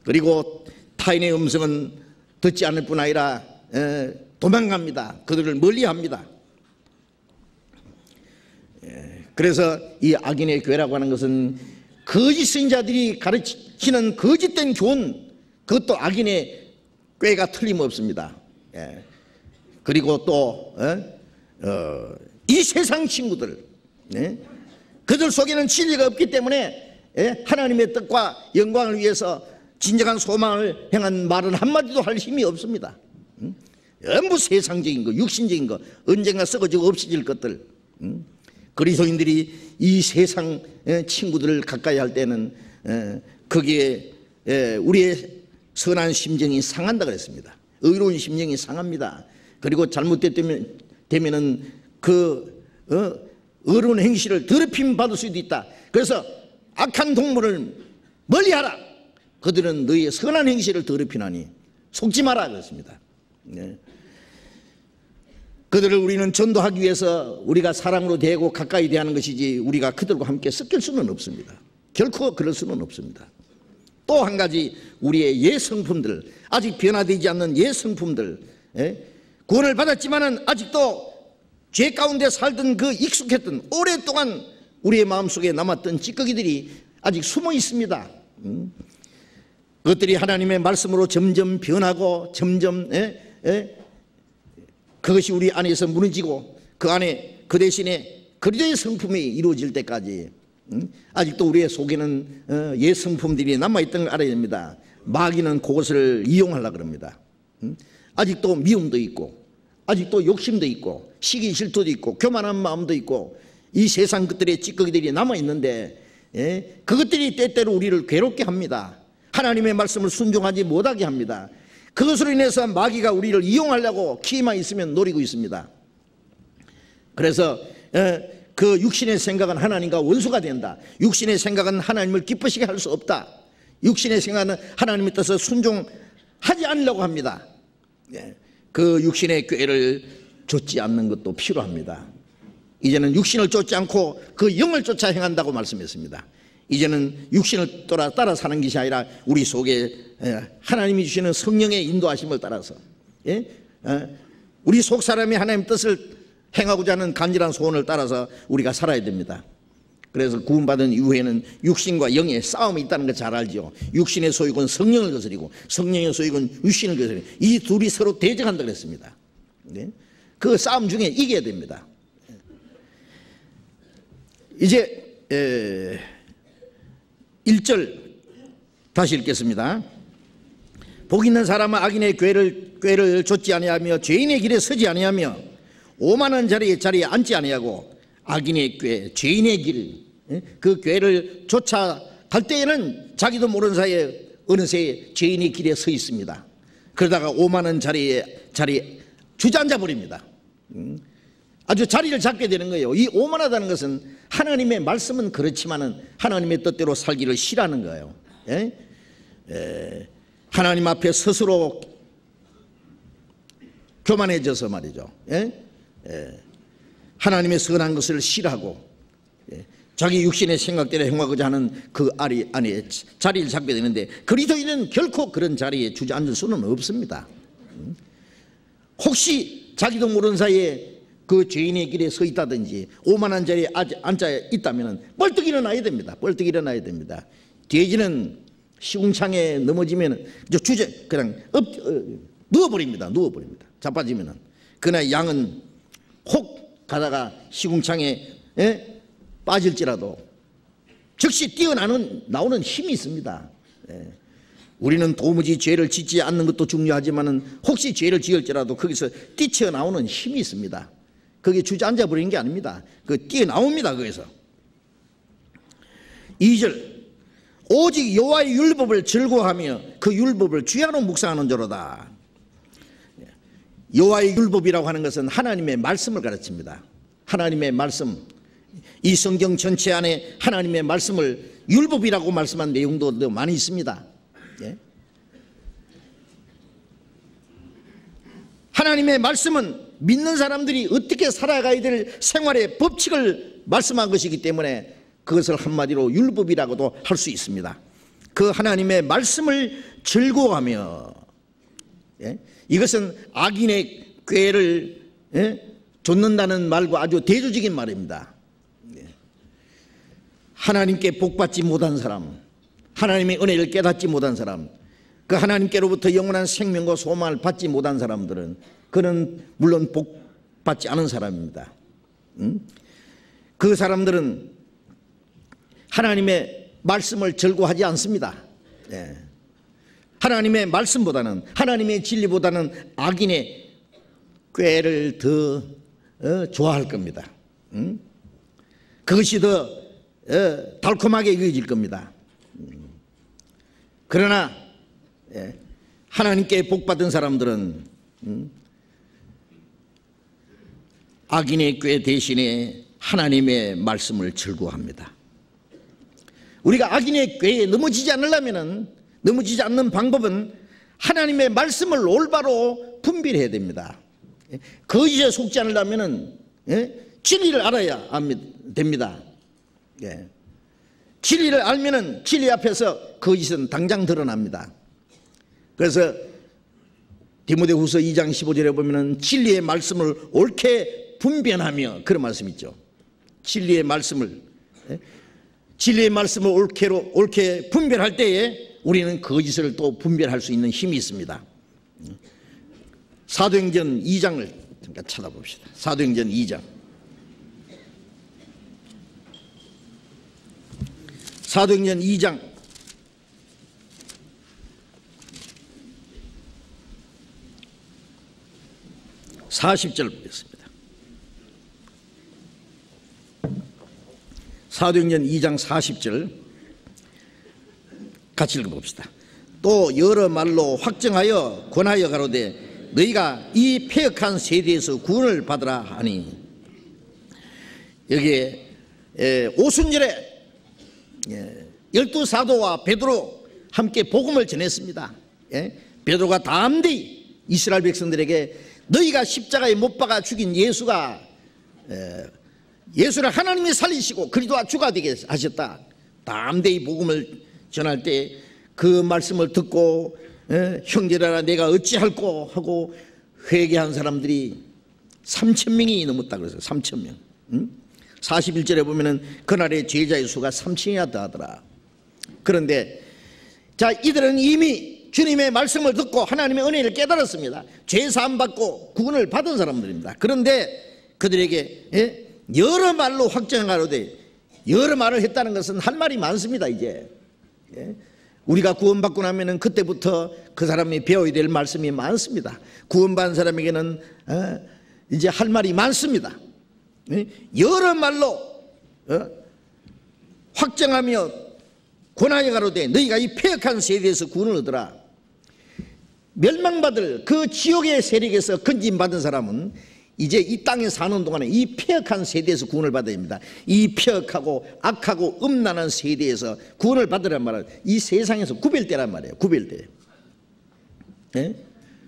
그리고 타인의 음성은 듣지 않을 뿐 아니라 도망갑니다. 그들을 멀리합니다. 그래서 이 악인의 교회라고 하는 것은 거짓 선지자들이 가르치는 거짓된 교훈, 그것도 악인의 꾀가 틀림없습니다. 그리고 또 이 세상 친구들, 그들 속에는 진리가 없기 때문에 하나님의 뜻과 영광을 위해서 진정한 소망을 향한 말은 한마디도 할 힘이 없습니다. 전부 세상적인 거, 육신적인 거, 언젠가 썩어지고 없어질 것들. 그리스도인들이 이 세상 친구들을 가까이 할 때는 거기에 우리의 선한 심정이 상한다 그랬습니다. 의로운 심정이 상합니다. 그리고 잘못되면은 그 의로운 행실을 더럽힘 받을 수도 있다. 그래서 악한 동물을 멀리하라. 그들은 너희의 선한 행실을 더럽히나니 속지 마라 그랬습니다. 그들을 우리는 전도하기 위해서 우리가 사랑으로 대하고 가까이 대하는 것이지 우리가 그들과 함께 섞일 수는 없습니다. 결코 그럴 수는 없습니다. 또 한 가지, 우리의 옛성품들, 아직 변화되지 않는 옛성품들, 구원을 받았지만은 아직도 죄 가운데 살던 그 익숙했던 오랫동안 우리의 마음속에 남았던 찌꺼기들이 아직 숨어 있습니다. 그것들이 하나님의 말씀으로 점점 변하고 점점 그것이 우리 안에서 무너지고 그 안에 그 대신에 그리스도의 성품이 이루어질 때까지 아직도 우리의 속에는 옛 성품들이 남아있던 걸 알아야 됩니다. 마귀는 그것을 이용하려고 합니다. 아직도 미움도 있고, 아직도 욕심도 있고, 시기 질투도 있고, 교만한 마음도 있고, 이 세상 것들의 찌꺼기들이 남아있는데 그것들이 때때로 우리를 괴롭게 합니다. 하나님의 말씀을 순종하지 못하게 합니다. 그것으로 인해서 마귀가 우리를 이용하려고 기회만 있으면 노리고 있습니다. 그래서 그 육신의 생각은 하나님과 원수가 된다. 육신의 생각은 하나님을 기쁘시게 할 수 없다. 육신의 생각은 하나님의 뜻을 순종하지 않으려고 합니다. 그 육신의 꾀를 좇지 않는 것도 필요합니다. 이제는 육신을 쫓지 않고 그 영을 쫓아 행한다고 말씀했습니다. 이제는 육신을 따라 사는 것이 아니라 우리 속에 하나님이 주시는 성령의 인도하심을 따라서 우리 속 사람이 하나님 뜻을 행하고자 하는 간절한 소원을 따라서 우리가 살아야 됩니다. 그래서 구원받은 이후에는 육신과 영의 싸움이 있다는 걸 잘 알죠. 육신의 소욕은 성령을 거스리고 성령의 소욕은 육신을 거스리고 이 둘이 서로 대적한다 그랬습니다. 그 싸움 중에 이겨야 됩니다. 이제 1절 다시 읽겠습니다. 복 있는 사람은 악인의 꾀를 좇지 아니하며 죄인의 길에 서지 아니하며 오만한 자리에 앉지 아니하고 악인의 꾀, 죄인의 길, 그 꾀를 쫓아갈 때에는 자기도 모르는 사이에 어느새 죄인의 길에 서 있습니다. 그러다가 오만한 자리에 주저앉아 버립니다. 아주 자리를 잡게 되는 거예요. 이 오만하다는 것은 하나님의 말씀은 그렇지만은 하나님의 뜻대로 살기를 싫어하는 거예요. 하나님 앞에 스스로 교만해져서 말이죠. 하나님의 선한 것을 싫어하고 자기 육신의 생각대로 행하고자 하는 그 안에 자리를 잡게 되는데 그리스도인은 결코 그런 자리에 주저앉을 수는 없습니다. 혹시 자기도 모르는 사이에 그 죄인의 길에 서 있다든지 오만한 자리에 앉아 있다면 벌떡 일어나야 됩니다. 벌떡 일어나야 됩니다. 돼지는 시궁창에 넘어지면 주제 그냥 누워버립니다. 자빠지면은. 그러나 양은 혹 가다가 시궁창에 빠질지라도 즉시 나오는 힘이 있습니다. 우리는 도무지 죄를 짓지 않는 것도 중요하지만은 혹시 죄를 지을지라도 거기서 뛰쳐나오는 힘이 있습니다. 거기에 주저앉아 버리는 게 아닙니다. 뛰어나옵니다. 거기서. 2절, 오직 여호와의 율법을 즐거워하며 그 율법을 주야로 묵상하는 자로다. 여호와의 율법이라고 하는 것은 하나님의 말씀을 가르칩니다. 하나님의 말씀, 이 성경 전체 안에 하나님의 말씀을 율법이라고 말씀한 내용도 많이 있습니다. 하나님의 말씀은 믿는 사람들이 어떻게 살아가야 될 생활의 법칙을 말씀한 것이기 때문에 그것을 한마디로 율법이라고도 할 수 있습니다. 그 하나님의 말씀을 즐거워하며, 이것은 악인의 꾀를 좇는다는 말과 아주 대조적인 말입니다. 하나님께 복받지 못한 사람, 하나님의 은혜를 깨닫지 못한 사람, 그 하나님께로부터 영원한 생명과 소망을 받지 못한 사람들은 그는 물론 복받지 않은 사람입니다. 그 사람들은 하나님의 말씀을 즐거워하지 않습니다. 하나님의 말씀보다는, 하나님의 진리보다는 악인의 꾀를 더 좋아할 겁니다. 그것이 더 달콤하게 여겨질 겁니다. 그러나 하나님께 복받은 사람들은 악인의 꾀 대신에 하나님의 말씀을 즐거워합니다. 우리가 악인의 꾀에 넘어지지 않는 방법은 하나님의 말씀을 올바로 분별해야 됩니다. 거짓에 속지 않으려면 진리를 알아야 됩니다. 진리를 알면은 진리 앞에서 거짓은 당장 드러납니다. 그래서 디모데후서 2장 15절에 보면은 진리의 말씀을 옳게 분별하며, 그런 말씀 있죠. 진리의 말씀을 옳게 분별할 때에 우리는 거짓을 또 분별할 수 있는 힘이 있습니다. 사도행전 2장을 잠깐 찾아봅시다. 사도행전 2장. 사도행전 2장 40절 보겠습니다. 사도행전 2장 40절 같이 읽어봅시다. 또 여러 말로 확정하여 권하여 가로되 너희가 이 패역한 세대에서 구원을 받으라 하니, 여기에 오순절에 12사도와 베드로 함께 복음을 전했습니다. 베드로가 담대히 이스라엘 백성들에게 너희가 십자가에 못 박아 죽인 예수를 하나님이 살리시고 그리스도가 주가 되게 하셨다. 담대히 복음을 전할 때 그 말씀을 듣고 형제들아 내가 어찌할꼬 하고 회개한 사람들이 3,000명이 넘었다 그래서 3,000명. 41절에 보면은 그날의 제자의 수가 3,000이나 더하더라. 그런데 자, 이들은 이미 주님의 말씀을 듣고 하나님의 은혜를 깨달았습니다. 죄 사함 받고 구원을 받은 사람들입니다. 그런데 그들에게 여러 말로 확정하로되, 여러 말을 했다는 것은 할 말이 많습니다. 이제 우리가 구원받고 나면은 그때부터 그 사람이 배워야 될 말씀이 많습니다. 구원받은 사람에게는 이제 할 말이 많습니다. 여러 말로 확정하며 권하여 가로되 너희가 이 패역한 세대에서 구원을 얻으라. 멸망받을 그 지옥의 세력에서 건진받은 사람은 이제 이 땅에 사는 동안에 이 패역한 세대에서 구원을 받아야 합니다. 이 패역하고 악하고 음란한 세대에서 구원을 받으란 말은 이 세상에서 구별되란 말이에요. 구별돼.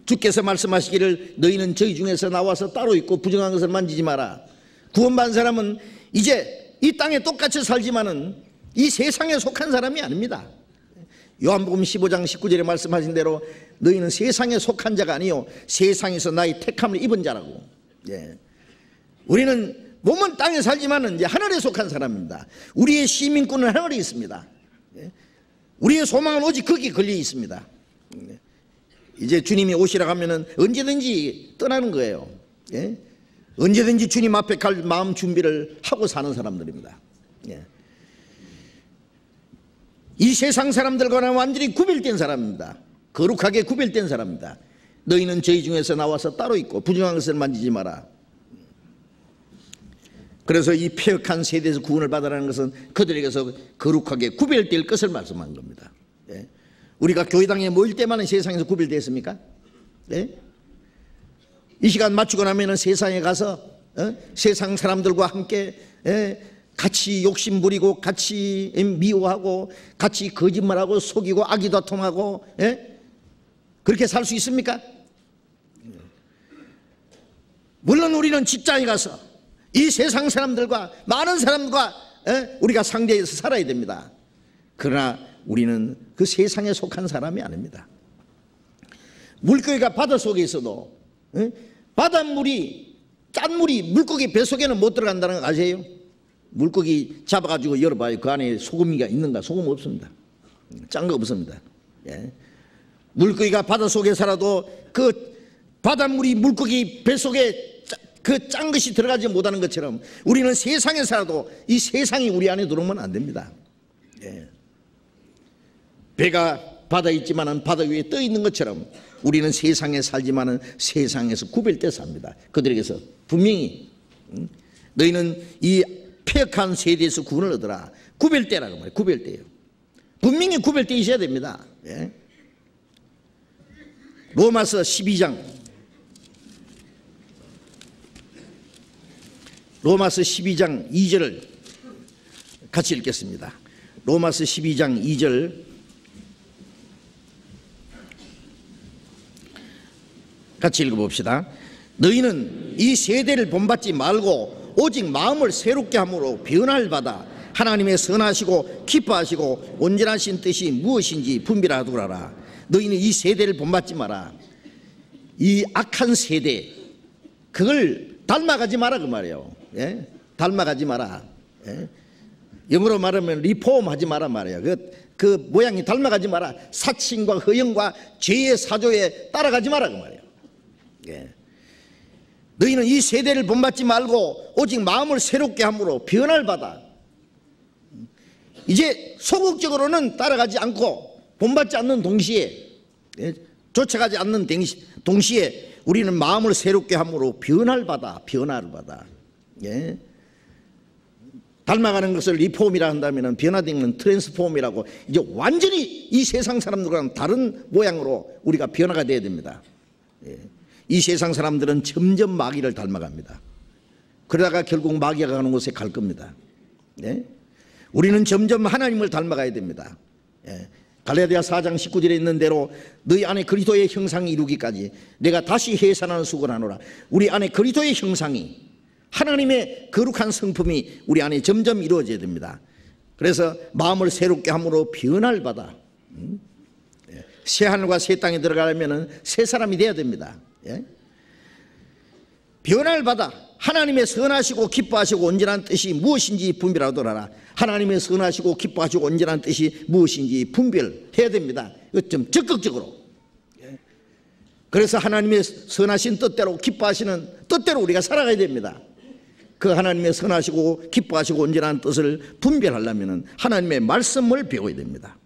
주께서 말씀하시기를 너희는 저희 중에서 나와서 따로 있고 부정한 것을 만지지 마라. 구원받은 사람은 이제 이 땅에 똑같이 살지만은 이 세상에 속한 사람이 아닙니다. 요한복음 15장 19절에 말씀하신 대로 너희는 세상에 속한 자가 아니요 세상에서 나의 택함을 입은 자라고. 우리는 몸은 땅에 살지만은 이제 하늘에 속한 사람입니다. 우리의 시민권은 하늘에 있습니다. 우리의 소망은 오직 거기에 걸려 있습니다. 이제 주님이 오시라고 하면은 언제든지 떠나는 거예요. 예? 언제든지 주님 앞에 갈 마음 준비를 하고 사는 사람들입니다. 예. 이 세상 사람들과는 완전히 구별된 사람입니다. 거룩하게 구별된 사람입니다. 너희는 저희 중에서 나와서 따로 있고 부정한 것을 만지지 마라. 그래서 이 폐역한 세대에서 구원을 받으라는 것은 그들에게서 거룩하게 구별될 것을 말씀한 겁니다. 예. 우리가 교회당에 모일 때만은 세상에서 구별됐습니까? 예? 이 시간 마치고 나면 세상에 가서 세상 사람들과 함께 같이 욕심 부리고 같이 미워하고 같이 거짓말하고 속이고 악의다툼하고 그렇게 살 수 있습니까? 물론 우리는 직장에 가서 이 세상 사람들과 많은 사람들과 우리가 상대해서 살아야 됩니다. 그러나 우리는 그 세상에 속한 사람이 아닙니다. 물고기가 바다 속에 있어도 바닷물이 짠물이 물고기 뱃속에는 못 들어간다는 거 아세요? 물고기 잡아가지고 열어봐요. 그 안에 소금이가 있는가? 소금 없습니다. 짠 거 없습니다. 예. 물고기가 바다 속에 살아도 그 바닷물이 물고기 뱃속에 그 짠 것이 들어가지 못하는 것처럼 우리는 세상에 살아도 이 세상이 우리 안에 들어오면 안 됩니다. 예. 배가 바다에 있지만은 바다 위에 떠 있는 것처럼 우리는 세상에 살지만은 세상에서 구별돼 삽니다. 그들에게서 분명히 너희는 이 폐역한 세대에서 구원을 얻어라. 구별되라고 말이에요. 구별돼요. 분명히 구별돼 있어야 됩니다. 예. 로마서 12장 로마서 12장 2절을 같이 읽겠습니다. 로마서 12장 2절 같이 읽어봅시다. 너희는 이 세대를 본받지 말고 오직 마음을 새롭게 함으로 변화를 받아 하나님의 선하시고 기뻐하시고 온전하신 뜻이 무엇인지 분별하두라. 너희는 이 세대를 본받지 마라. 이 악한 세대 그걸 닮아가지 마라 그 말이에요. 예? 닮아가지 마라. 예? 영어로 말하면 리폼하지 마라 말이에요. 그 모양이 닮아가지 마라. 사칭과 허영과 죄의 사조에 따라가지 마라 그 말이에요. 예. 너희는 이 세대를 본받지 말고 오직 마음을 새롭게 함으로 변화를 받아. 이제 소극적으로는 따라가지 않고 본받지 않는 동시에 쫓아가지 않는 동시에 우리는 마음을 새롭게 함으로 변화를 받아. 예. 닮아가는 것을 리폼이라 한다면 변화되는 건 트랜스폼이라고 이제 완전히 이 세상 사람들과는 다른 모양으로 우리가 변화가 돼야 됩니다. 예. 이 세상 사람들은 점점 마귀를 닮아갑니다. 그러다가 결국 마귀가 가는 곳에 갈 겁니다. 예? 우리는 점점 하나님을 닮아가야 됩니다. 예. 갈라디아 4장 19절에 있는 대로 너희 안에 그리스도의 형상이 이루기까지 내가 다시 해산하는 수고를 하노라. 우리 안에 그리스도의 형상이 하나님의 거룩한 성품이 우리 안에 점점 이루어져야 됩니다. 그래서 마음을 새롭게 함으로 변화를 받아 새 하늘과 새 땅에 들어가려면 새 사람이 돼야 됩니다. 예? 변화를 받아 하나님의 선하시고 기뻐하시고 온전한 뜻이 무엇인지 분별하도록 하나님의 선하시고 기뻐하시고 온전한 뜻이 무엇인지 분별해야 됩니다. 이거 좀 적극적으로. 예? 그래서 하나님의 선하신 뜻대로 기뻐하시는 뜻대로 우리가 살아가야 됩니다. 그 하나님의 선하시고 기뻐하시고 온전한 뜻을 분별하려면 하나님의 말씀을 배워야 됩니다.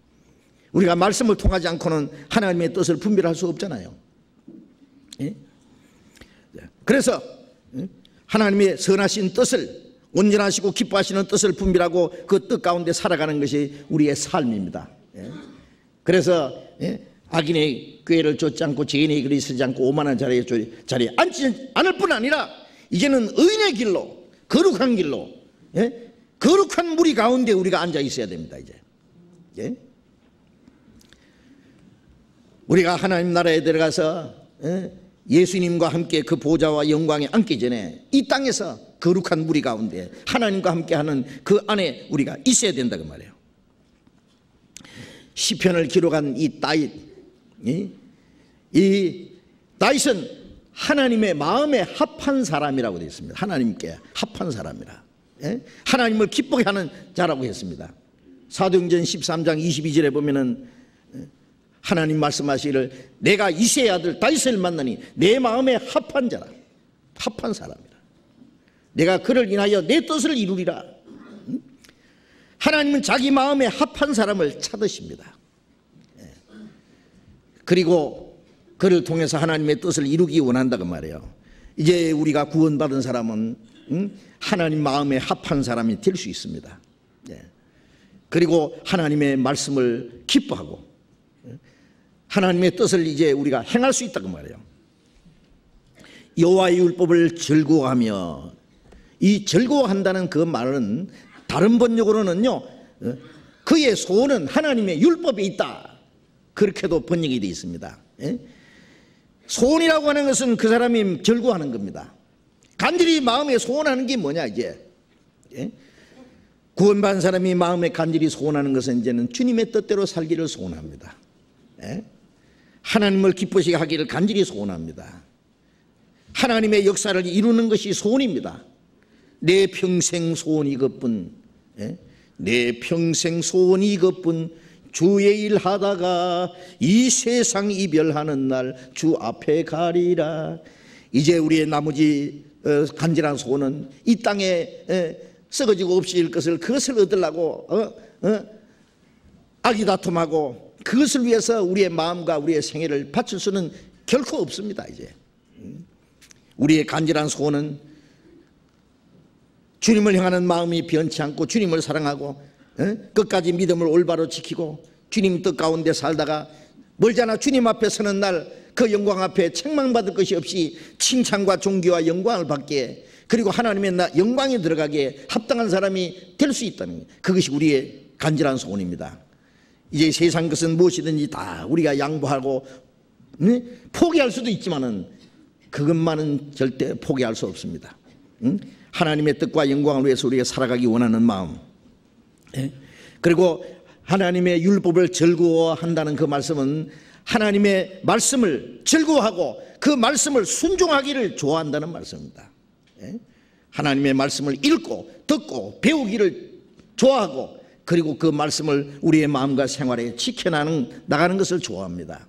우리가 말씀을 통하지 않고는 하나님의 뜻을 분별할 수 없잖아요. 예? 그래서 하나님의 선하신 뜻을 온전하시고 기뻐하시는 뜻을 분별하고 그 뜻 가운데 살아가는 것이 우리의 삶입니다. 예? 그래서 악인의 꾀를 쫓지 않고 죄인의 길을 서지 않고 오만한 자리에 앉지 않을 뿐 아니라 이제는 의인의 길로 거룩한 길로 거룩한 무리 가운데 우리가 앉아 있어야 됩니다. 이제 예? 우리가 하나님 나라에 들어가서 예수님과 함께 그 보좌와 영광에 앉기 전에 이 땅에서 거룩한 무리 가운데 하나님과 함께하는 그 안에 우리가 있어야 된다 그 말이에요. 시편을 기록한 이 다윗, 이 다윗은 하나님의 마음에 합한 사람이라고 되어 있습니다. 하나님께 합한 사람이라. 하나님을 기쁘게 하는 자라고 했습니다. 사도행전 13장 22절에 보면은 하나님 말씀하시기를 내가 이새의 아들 다윗을 만나니 내 마음에 합한 자라. 합한 사람이라. 내가 그를 인하여 내 뜻을 이루리라. 하나님은 자기 마음에 합한 사람을 찾으십니다. 그리고 그를 통해서 하나님의 뜻을 이루기 원한다고 말해요. 이제 우리가 구원받은 사람은 하나님 마음에 합한 사람이 될 수 있습니다. 그리고 하나님의 말씀을 기뻐하고 하나님의 뜻을 이제 우리가 행할 수 있다고 말해요. 여호와의 율법을 즐거워하며, 이 즐거워한다는 그 말은 다른 번역으로는요, 그의 소원은 하나님의 율법에 있다, 그렇게도 번역이 되어 있습니다. 소원이라고 하는 것은 그 사람이 즐거워하는 겁니다. 간절히 마음에 소원하는 게 뭐냐, 이제 구원받은 사람이 마음에 간절히 소원하는 것은 이제는 주님의 뜻대로 살기를 소원합니다. 하나님을 기쁘시게 하기를 간절히 소원합니다. 하나님의 역사를 이루는 것이 소원입니다. 내 평생 소원이 이것뿐, 내 평생 소원이 이것뿐, 주의 일 하다가 이 세상 이별하는 날 주 앞에 가리라. 이제 우리의 나머지 간절한 소원은 이 땅에 썩어지고 없어질 것을, 그것을 얻으려고 아기다툼하고 그것을 위해서 우리의 마음과 우리의 생애를 바칠 수는 결코 없습니다. 이제 우리의 간절한 소원은 주님을 향하는 마음이 변치 않고 주님을 사랑하고 끝까지 믿음을 올바로 지키고 주님 뜻 가운데 살다가 멀잖아 주님 앞에 서는 날 그 영광 앞에 책망받을 것이 없이 칭찬과 존귀와 영광을 받게, 그리고 하나님의 영광에 들어가게 합당한 사람이 될 수 있다는 거예요. 그것이 우리의 간절한 소원입니다. 이제 세상 것은 무엇이든지 다 우리가 양보하고 포기할 수도 있지만은 그것만은 절대 포기할 수 없습니다. 하나님의 뜻과 영광을 위해서 우리가 살아가기 원하는 마음, 그리고 하나님의 율법을 즐거워한다는 그 말씀은 하나님의 말씀을 즐거워하고 그 말씀을 순종하기를 좋아한다는 말씀입니다. 하나님의 말씀을 읽고 듣고 배우기를 좋아하고, 그리고 그 말씀을 우리의 마음과 생활에 지켜나가는 것을 좋아합니다.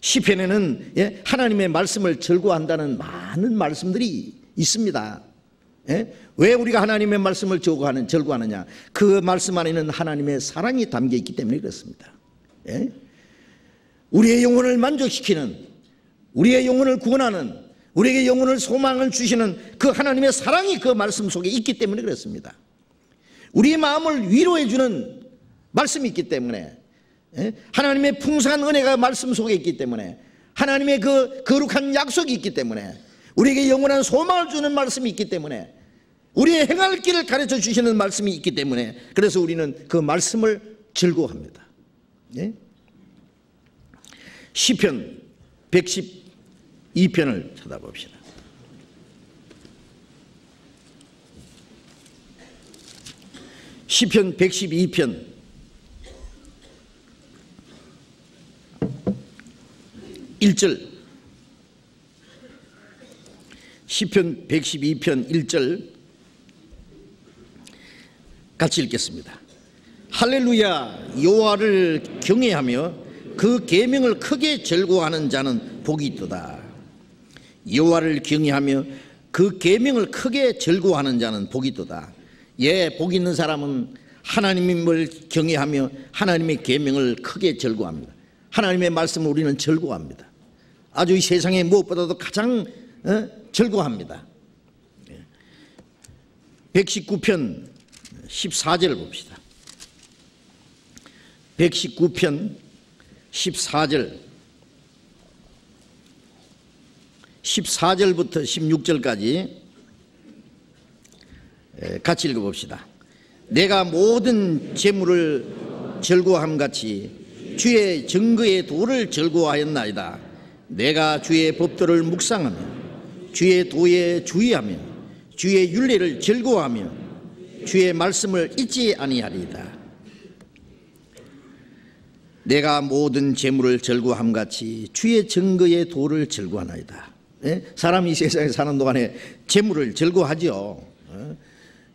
시편에는 하나님의 말씀을 즐거워한다는 많은 말씀들이 있습니다. 왜 우리가 하나님의 말씀을 즐거워하느냐? 그 말씀 안에는 하나님의 사랑이 담겨 있기 때문에 그렇습니다. 우리의 영혼을 만족시키는, 우리의 영혼을 구원하는, 우리에게 영혼을 소망을 주시는 그 하나님의 사랑이 그 말씀 속에 있기 때문에 그렇습니다. 우리의 마음을 위로해 주는 말씀이 있기 때문에, 하나님의 풍성한 은혜가 말씀 속에 있기 때문에, 하나님의 그 거룩한 약속이 있기 때문에, 우리에게 영원한 소망을 주는 말씀이 있기 때문에, 우리의 행할 길을 가르쳐 주시는 말씀이 있기 때문에, 그래서 우리는 그 말씀을 즐거워합니다. 시편 112편을 찾아봅시다. 시편 112편 1절, 시편 112편 1절 같이 읽겠습니다. 할렐루야, 여호와를 경외하며 그 계명을 크게 즐거워하는 자는 복이 있도다. 여호와를 경외하며 그 계명을 크게 즐거워하는 자는 복이 있도다. 복이 있는 사람은 하나님을 경외하며 하나님의 계명을 크게 즐거워합니다. 하나님의 말씀을 우리는 즐거워합니다. 아주 이 세상에 무엇보다도 가장 즐거워합니다. 119편 14절 봅시다. 119편 14절부터 16절까지 같이 읽어봅시다. 내가 모든 재물을 즐거워함같이 주의 증거의 도를 즐거워하였나이다. 내가 주의 법도를 묵상하며 주의 도에 주의하며 주의 율례를 즐거워하며 주의 말씀을 잊지 아니하리이다. 내가 모든 재물을 즐거워함같이 주의 증거의 도를 즐거워하나이다. 사람이 이 세상에 사는 동안에 재물을 즐거워하죠.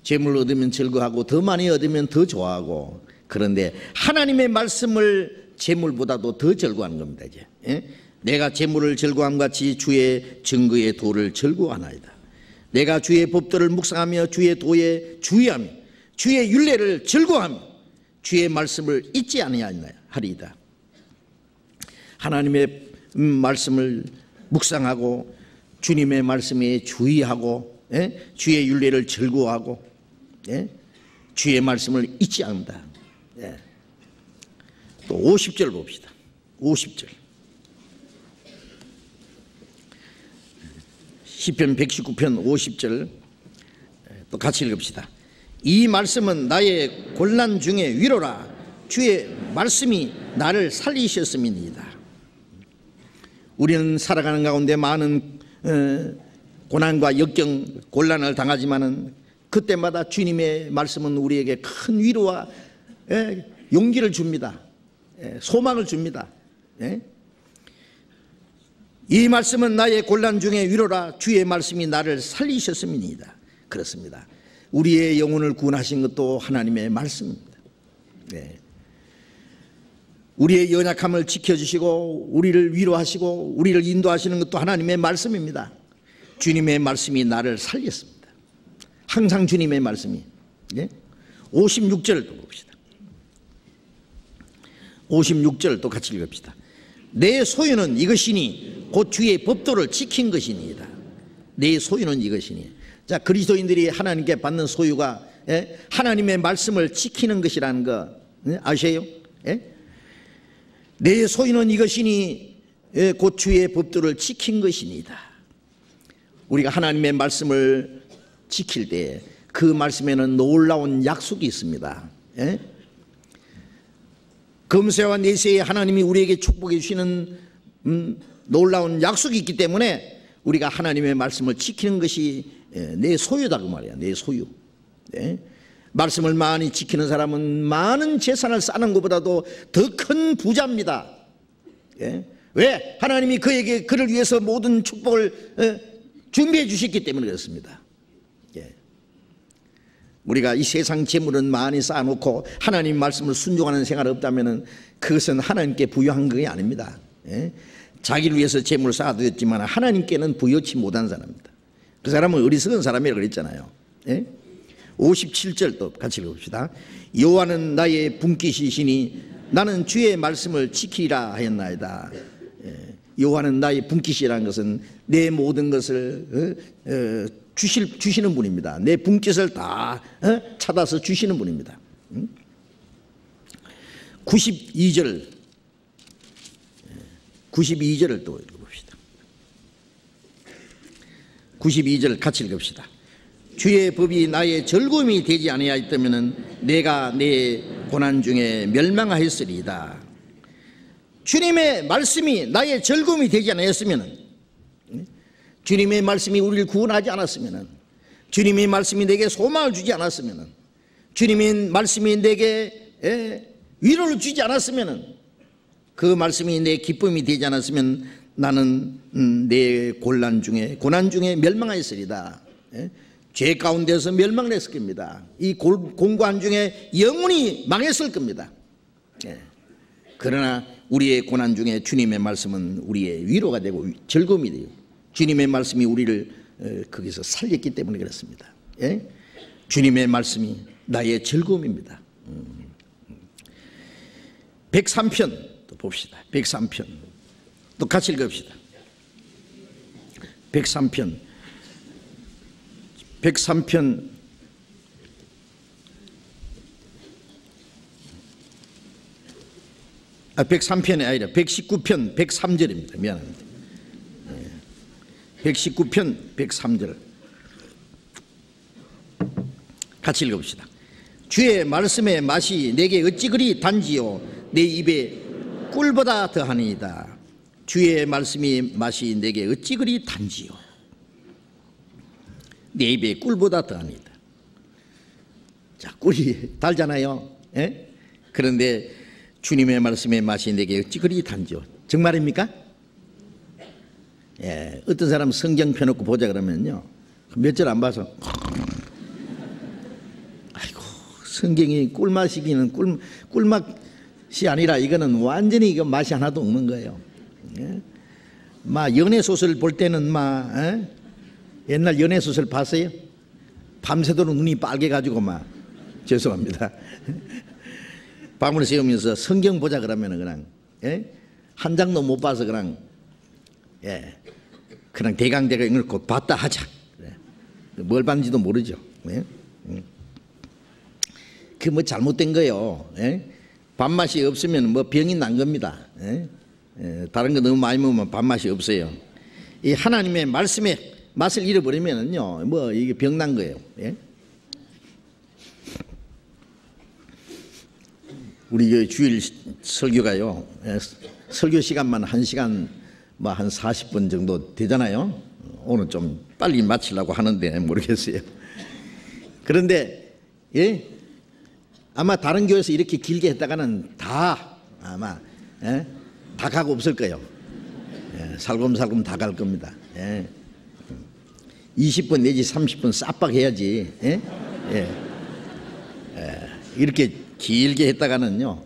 재물 얻으면 즐거워하고 더 많이 얻으면 더 좋아하고, 그런데 하나님의 말씀을 재물보다도 더 즐거워하는 겁니다. 이제 내가 재물을 즐거워함 같이 주의 증거의 도를 즐거워하나이다. 내가 주의 법도를 묵상하며 주의 도에 주의하며 주의 율례를 즐거워하며 주의 말씀을 잊지 아니하리이다. 하나님의 말씀을 묵상하고 주님의 말씀에 주의하고 주의 율례를 즐거워하고 주의 말씀을 잊지 않는다. 또 50절 봅시다. 50절. 시편 119편 50절 또 같이 읽읍시다. 이 말씀은 나의 곤란 중에 위로라. 주의 말씀이 나를 살리셨음이니이다. 우리는 살아가는 가운데 많은 고난과 역경, 곤란을 당하지만은 그때마다 주님의 말씀은 우리에게 큰 위로와 용기를 줍니다. 소망을 줍니다. 이 말씀은 나의 곤란 중에 위로라. 주의 말씀이 나를 살리셨음이니이다. 그렇습니다. 우리의 영혼을 구원하신 것도 하나님의 말씀입니다. 우리의 연약함을 지켜주시고 우리를 위로하시고 우리를 인도하시는 것도 하나님의 말씀입니다. 주님의 말씀이 나를 살렸습니다. 항상 주님의 말씀이. 56절도 봅시다. 56절도 같이 읽읍시다. 내 소유는 이것이니 곧 주의 법도를 지킨 것이니이다. 내 소유는 이것이니. 자, 그리스도인들이 하나님께 받는 소유가 하나님의 말씀을 지키는 것이라는 거 아세요? 내 소유는 이것이니 곧 주의 법도를 지킨 것이니이다. 우리가 하나님의 말씀을 지킬 때 그 말씀에는 놀라운 약속이 있습니다. 금세와 내세에 하나님이 우리에게 축복해 주시는 놀라운 약속이 있기 때문에 우리가 하나님의 말씀을 지키는 것이 내 소유다 그 말이야. 내 소유. 말씀을 많이 지키는 사람은 많은 재산을 쌓는 것보다도 더 큰 부자입니다. 왜? 하나님이 그를 위해서 모든 축복을 준비해 주셨기 때문에 그렇습니다. 우리가 이 세상 재물은 많이 쌓아놓고 하나님 말씀을 순종하는 생활이 없다면 그것은 하나님께 부여한 것이 아닙니다. 자기를 위해서 재물을 쌓아두었지만 하나님께는 부여치 못한 사람입니다. 그 사람은 어리석은 사람이라고 그랬잖아요. 57절도 같이 읽어봅시다. 여호와는 나의 분깃이시니 나는 주의 말씀을 지키리라 하였나이다. 여호와는 나의 분깃이라는 것은 내 모든 것을 주시는 분입니다. 내 분깃을 다 찾아서 주시는 분입니다. 92절을 또 읽어봅시다. 92절 같이 읽읍시다. 주의 법이 나의 즐거움이 되지 아니하였다면 내가 내 고난 중에 멸망하였으리이다. 주님의 말씀이 나의 즐거움이 되지 않았으면, 주님의 말씀이 우리를 구원하지 않았으면, 주님의 말씀이 내게 소망을 주지 않았으면, 주님의 말씀이 내게 위로를 주지 않았으면, 그 말씀이 내 기쁨이 되지 않았으면 나는 내 고난 중에 멸망하였으리다. 죄 가운데서 멸망을 했을 겁니다. 이 공고한 중에 영원히 망했을 겁니다. 그러나 우리의 고난 중에 주님의 말씀은 우리의 위로가 되고 즐거움이 돼요. 주님의 말씀이 우리를 거기서 살렸기 때문에 그렇습니다. 주님의 말씀이 나의 즐거움입니다. 103편 또 봅시다. 103편 또 같이 읽읍시다. 103편 103편이 아니라 119편 103절입니다. 미안합니다. 119편 103절 같이 읽어봅시다. 주의 말씀의 맛이 내게 어찌 그리 단지요 내 입에 꿀보다 더하니이다. 주의 말씀의 맛이 내게 어찌 그리 단지요 내 입에 꿀보다 더하니이다. 자, 꿀이 달잖아요. 그런데 주님의 말씀의 맛이 내게 어찌 그리 단지요. 정말입니까? 어떤 사람 성경 펴놓고 보자 그러면요 몇 절 안 봐서 성경이 꿀맛이기는 꿀맛이 아니라 이거는 완전히 이거 맛이 하나도 없는 거예요. 예? 막 연애소설 볼 때는 막 옛날 연애소설 봤어요? 밤새도록 눈이 빨개가지고 막 죄송합니다. 밤을 새우면서 성경 보자 그러면 그냥 한 장도 못 봐서 그냥 대강대강 읽고 봤다 하자. 그래. 뭘 봤는지도 모르죠. 그 뭐 잘못된 거예요. 밥맛이 없으면 뭐 병이 난 겁니다. 다른 거 너무 많이 먹으면 밥맛이 없어요. 이 하나님의 말씀의 맛을 잃어버리면은요, 뭐 이게 병난 거예요. 우리 그 주일 설교가요, 설교 시간만 1시간 뭐 한 40분 정도 되잖아요. 오늘 좀 빨리 마치려고 하는데 모르겠어요. 그런데 아마 다른 교회에서 이렇게 길게 했다가는 다 아마 다 가고 없을 거예요. 살금살금 다 갈 겁니다. 20분 내지 30분 싹박 해야지. 이렇게 길게 했다가는요.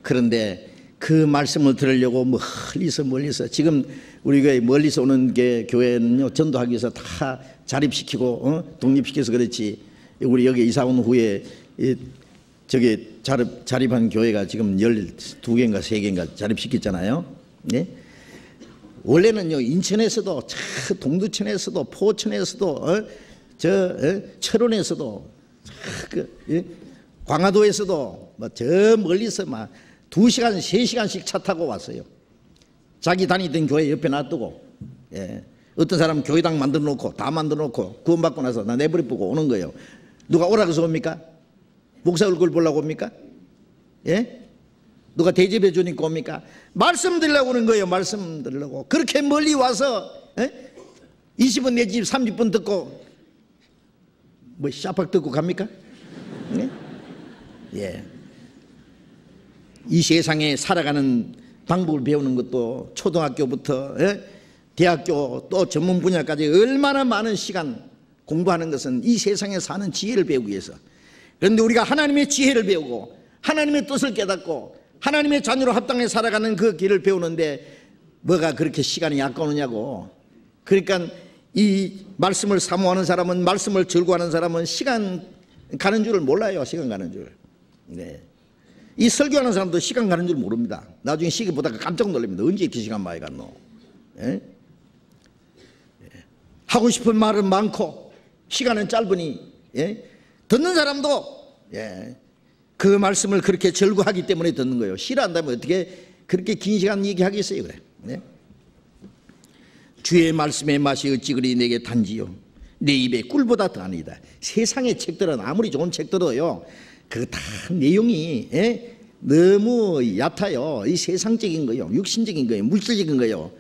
그런데 그 말씀을 들으려고 멀리서 지금 우리가 멀리서 오는 게 교회는요, 전도하기 위해서 다 자립시키고 독립시켜서 그렇지. 우리 여기 이사 온 후에 저기 자립한 교회가 지금 12개인가 3개인가 자립시켰잖아요. 원래는요, 인천에서도, 동두천에서도, 포천에서도, 철원에서도, 광화도에서도 저 멀리서 막 2시간, 3시간씩 차 타고 왔어요. 자기 다니던 교회 옆에 놔두고, 어떤 사람은 교회당 만들어 놓고, 다 만들어 놓고, 구원받고 나서 나 내버려 두고 오는 거예요. 누가 오라고 해서 옵니까? 목사 얼굴 보려고 옵니까? 누가 대접해 주니까 옵니까? 말씀 들으려고 오는 거예요. 말씀 들으려고. 그렇게 멀리 와서 20분 내지 30분 듣고 뭐 샤팍 듣고 갑니까? 이 세상에 살아가는 방법을 배우는 것도 초등학교부터 대학교 또 전문 분야까지 얼마나 많은 시간 공부하는 것은 이 세상에 사는 지혜를 배우기 위해서. 그런데 우리가 하나님의 지혜를 배우고 하나님의 뜻을 깨닫고 하나님의 자녀로 합당해 살아가는 그 길을 배우는데 뭐가 그렇게 시간이 아까우냐고. 그러니까 이 말씀을 사모하는 사람은, 말씀을 즐거워하는 사람은 시간 가는 줄을 몰라요. 시간 가는 줄. 이 설교하는 사람도 시간 가는 줄 모릅니다. 나중에 시계 보다가 깜짝 놀랍니다. 언제 이렇게 시간 많이 갔노? 하고 싶은 말은 많고 시간은 짧으니 듣는 사람도 그 말씀을 그렇게 절구하기 때문에 듣는 거예요. 싫어한다면 어떻게 그렇게 긴 시간 얘기하겠어요? 그래. 주의 말씀의 맛이 어찌 그리 내게 단지요, 내 입에 꿀보다 더하니이다. 세상의 책들은 아무리 좋은 책들어요, 그 다 내용이 너무 얕아요. 이 세상적인 거요, 육신적인 거요, 물질적인 거요.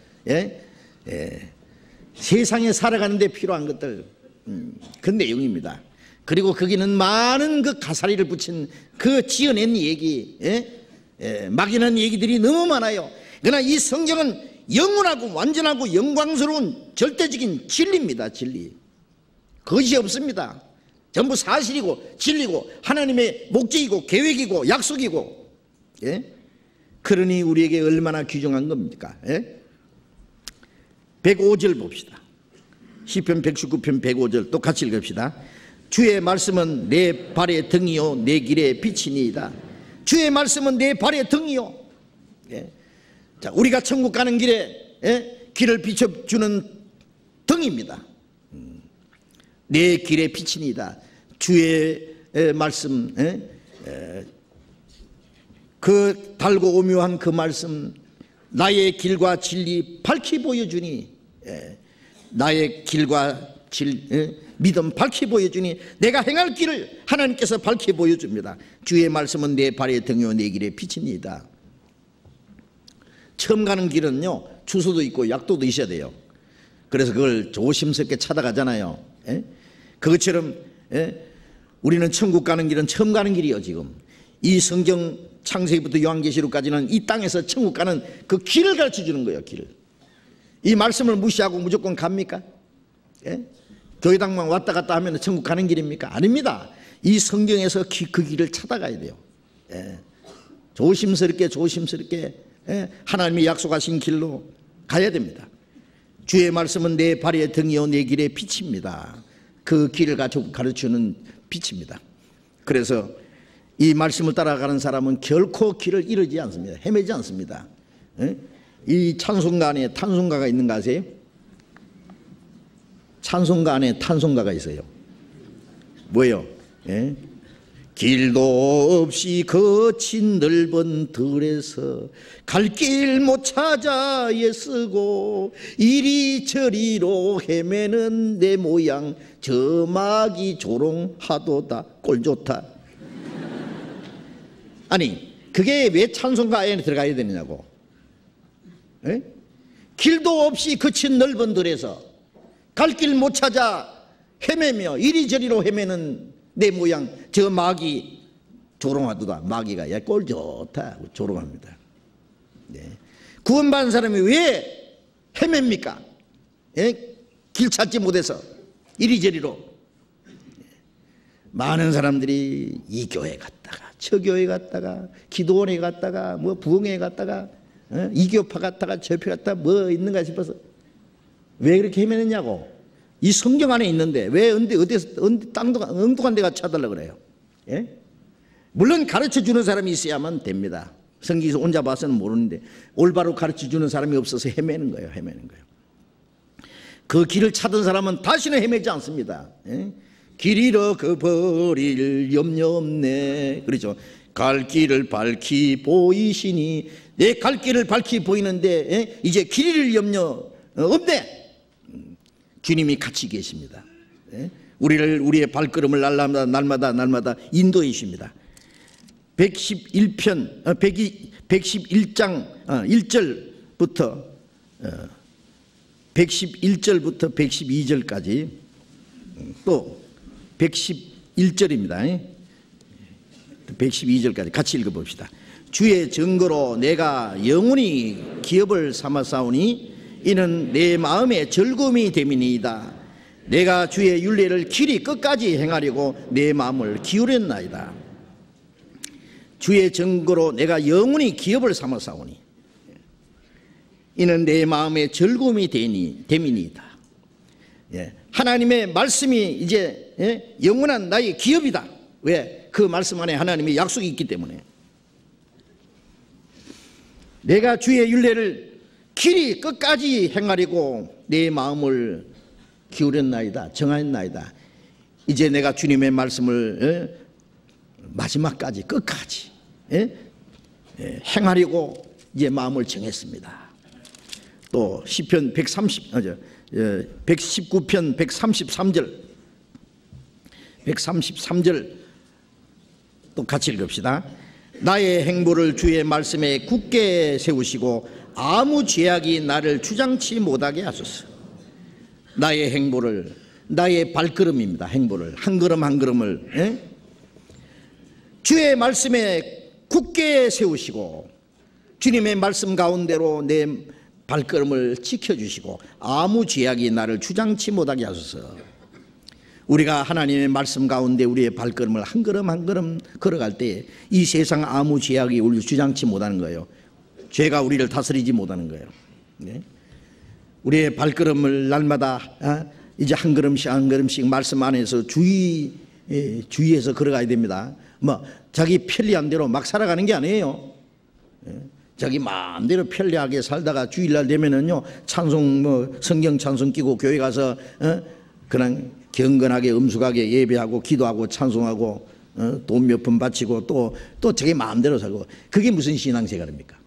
세상에 살아가는 데 필요한 것들, 그 내용입니다. 그리고 거기는 많은 그 가사리를 붙인 그 지어낸 얘기, 막연한 얘기들이 너무 많아요. 그러나 이 성경은 영원하고 완전하고 영광스러운 절대적인 진리입니다. 진리. 거짓이 없습니다. 전부 사실이고 진리고 하나님의 목적이고 계획이고 약속이고. 그러니 우리에게 얼마나 귀중한 겁니까? 105절 봅시다. 시편 119편 105절 똑같이 읽읍시다. 주의 말씀은 내 발의 등이요 내 길의 빛이니이다. 주의 말씀은 내 발의 등이요. 자, 우리가 천국 가는 길에 길을 비춰주는 등입니다. 내 길의 빛이니이다. 주의 말씀, 그 달고 오묘한 그 말씀, 나의 길과 진리 밝히 보여주니, 나의 길과 믿음 밝히 보여주니 내가 행할 길을 하나님께서 밝히 보여줍니다. 주의 말씀은 내 발의 등이요 내 길의 빛입니다. 처음 가는 길은요, 주소도 있고 약도도 있어야 돼요. 그래서 그걸 조심스럽게 찾아가잖아요. 그것처럼 우리는 천국 가는 길은 처음 가는 길이에요. 지금 이 성경 창세기부터 요한계시록까지는 이 땅에서 천국 가는 그 길을 가르쳐 주는 거예요. 길을. 이 말씀을 무시하고 무조건 갑니까? 교회당만 왔다 갔다 하면 천국 가는 길입니까? 아닙니다. 이 성경에서 그 길을 찾아가야 돼요. 예. 조심스럽게 예. 하나님이 약속하신 길로 가야 됩니다. 주의 말씀은 내 발의 등이요 내 길의 빛입니다. 그 길을 가르치는 빛입니다. 그래서 이 말씀을 따라가는 사람은 결코 길을 잃지 않습니다. 헤매지 않습니다. 예? 이 찬송가 안에 탄송가가 있는 거 아세요? 찬송가 안에 탄송가가 있어요. 뭐예요? 예? 길도 없이 거친 넓은 들에서 갈 길 못 찾아 애쓰고 이리저리로 헤매는 내 모양 저막이 조롱하도다. 꼴 좋다. 아니 그게 왜 찬송가에 들어가야 되느냐고. 에? 길도 없이 거친 넓은 들에서 갈 길 못 찾아 헤매며 이리저리로 헤매는 내 모양 저 마귀 조롱하도다. 마귀가 야 꼴 좋다 조롱합니다. 네. 구원받은 사람이 왜 헤맵니까? 예? 길 찾지 못해서 이리저리로. 많은 사람들이 이 교회 갔다가 저 교회 갔다가 기도원에 갔다가 뭐 부흥회 갔다가 이교파 갔다가 저표 갔다가 뭐 있는가 싶어서 왜 그렇게 헤매느냐고. 이 성경 안에 있는데 왜 어디서 엉뚱한 데 가서 찾으려고 그래요. 예? 물론 가르쳐주는 사람이 있어야만 됩니다. 성경에서 혼자 봐서는 모르는데 올바로 가르쳐주는 사람이 없어서 헤매는 거예요. 그 길을 찾은 사람은 다시는 헤매지 않습니다. 예? 길 잃어버릴 염려 없네. 그렇죠. 갈 길을 밝히 보이시니 내 갈 길을 밝히 보이는데 예? 이제 길 잃을 염려 없네. 주님이 같이 계십니다. 예? 우리의 발걸음을 날마다 인도해 주십니다. 111장 1절부터 112절까지 또 111절입니다. 112절까지 같이 읽어봅시다. 주의 증거로 내가 영원히 기업을 삼았사오니 이는 내 마음의 즐거움이 됨이니이다. 내가 주의 율례를 길이 끝까지 행하려고 내 마음을 기울였나이다. 주의 증거로 내가 영원히 기업을 삼았사오니 이는 내 마음의 즐거움이 됨이니이다. 예. 하나님의 말씀이 이제 영원한 나의 기업이다. 왜? 그 말씀 안에 하나님의 약속이 있기 때문에. 내가 주의 율례를 길이 끝까지 행하려고 내 마음을 기울였나이다. 정하였나이다. 이제 내가 주님의 말씀을 마지막까지 끝까지 행하려고 이제 마음을 정했습니다. 또 시편 119편 133절 또 같이 읽읍시다. 나의 행보를 주의 말씀에 굳게 세우시고 아무 죄악이 나를 주장치 못하게 하소서. 나의 행보를 나의 발걸음입니다. 행보를 한 걸음 한 걸음을 주의 말씀에 굳게 세우시고 주님의 말씀 가운데로 내 발걸음을 지켜주시고 아무 죄악이 나를 주장치 못하게 하소서. 우리가 하나님의 말씀 가운데 우리의 발걸음을 한 걸음 한 걸음 걸어갈 때 이 세상 아무 죄악이 우리를 주장치 못하는 거예요. 죄가 우리를 다스리지 못하는 거예요. 네? 우리의 발걸음을 날마다 이제 한 걸음씩 한 걸음씩 말씀 안에서 주의해서 걸어가야 됩니다. 뭐 자기 편리한 대로 막 살아가는 게 아니에요. 자기 마음대로 편리하게 살다가 주일날 되면은요 찬송 성경 찬송 끼고 교회 가서 그냥 경건하게 엄숙하게 예배하고 기도하고 찬송하고 돈 몇 푼 바치고 또 자기 마음대로 살고 그게 무슨 신앙생활입니까?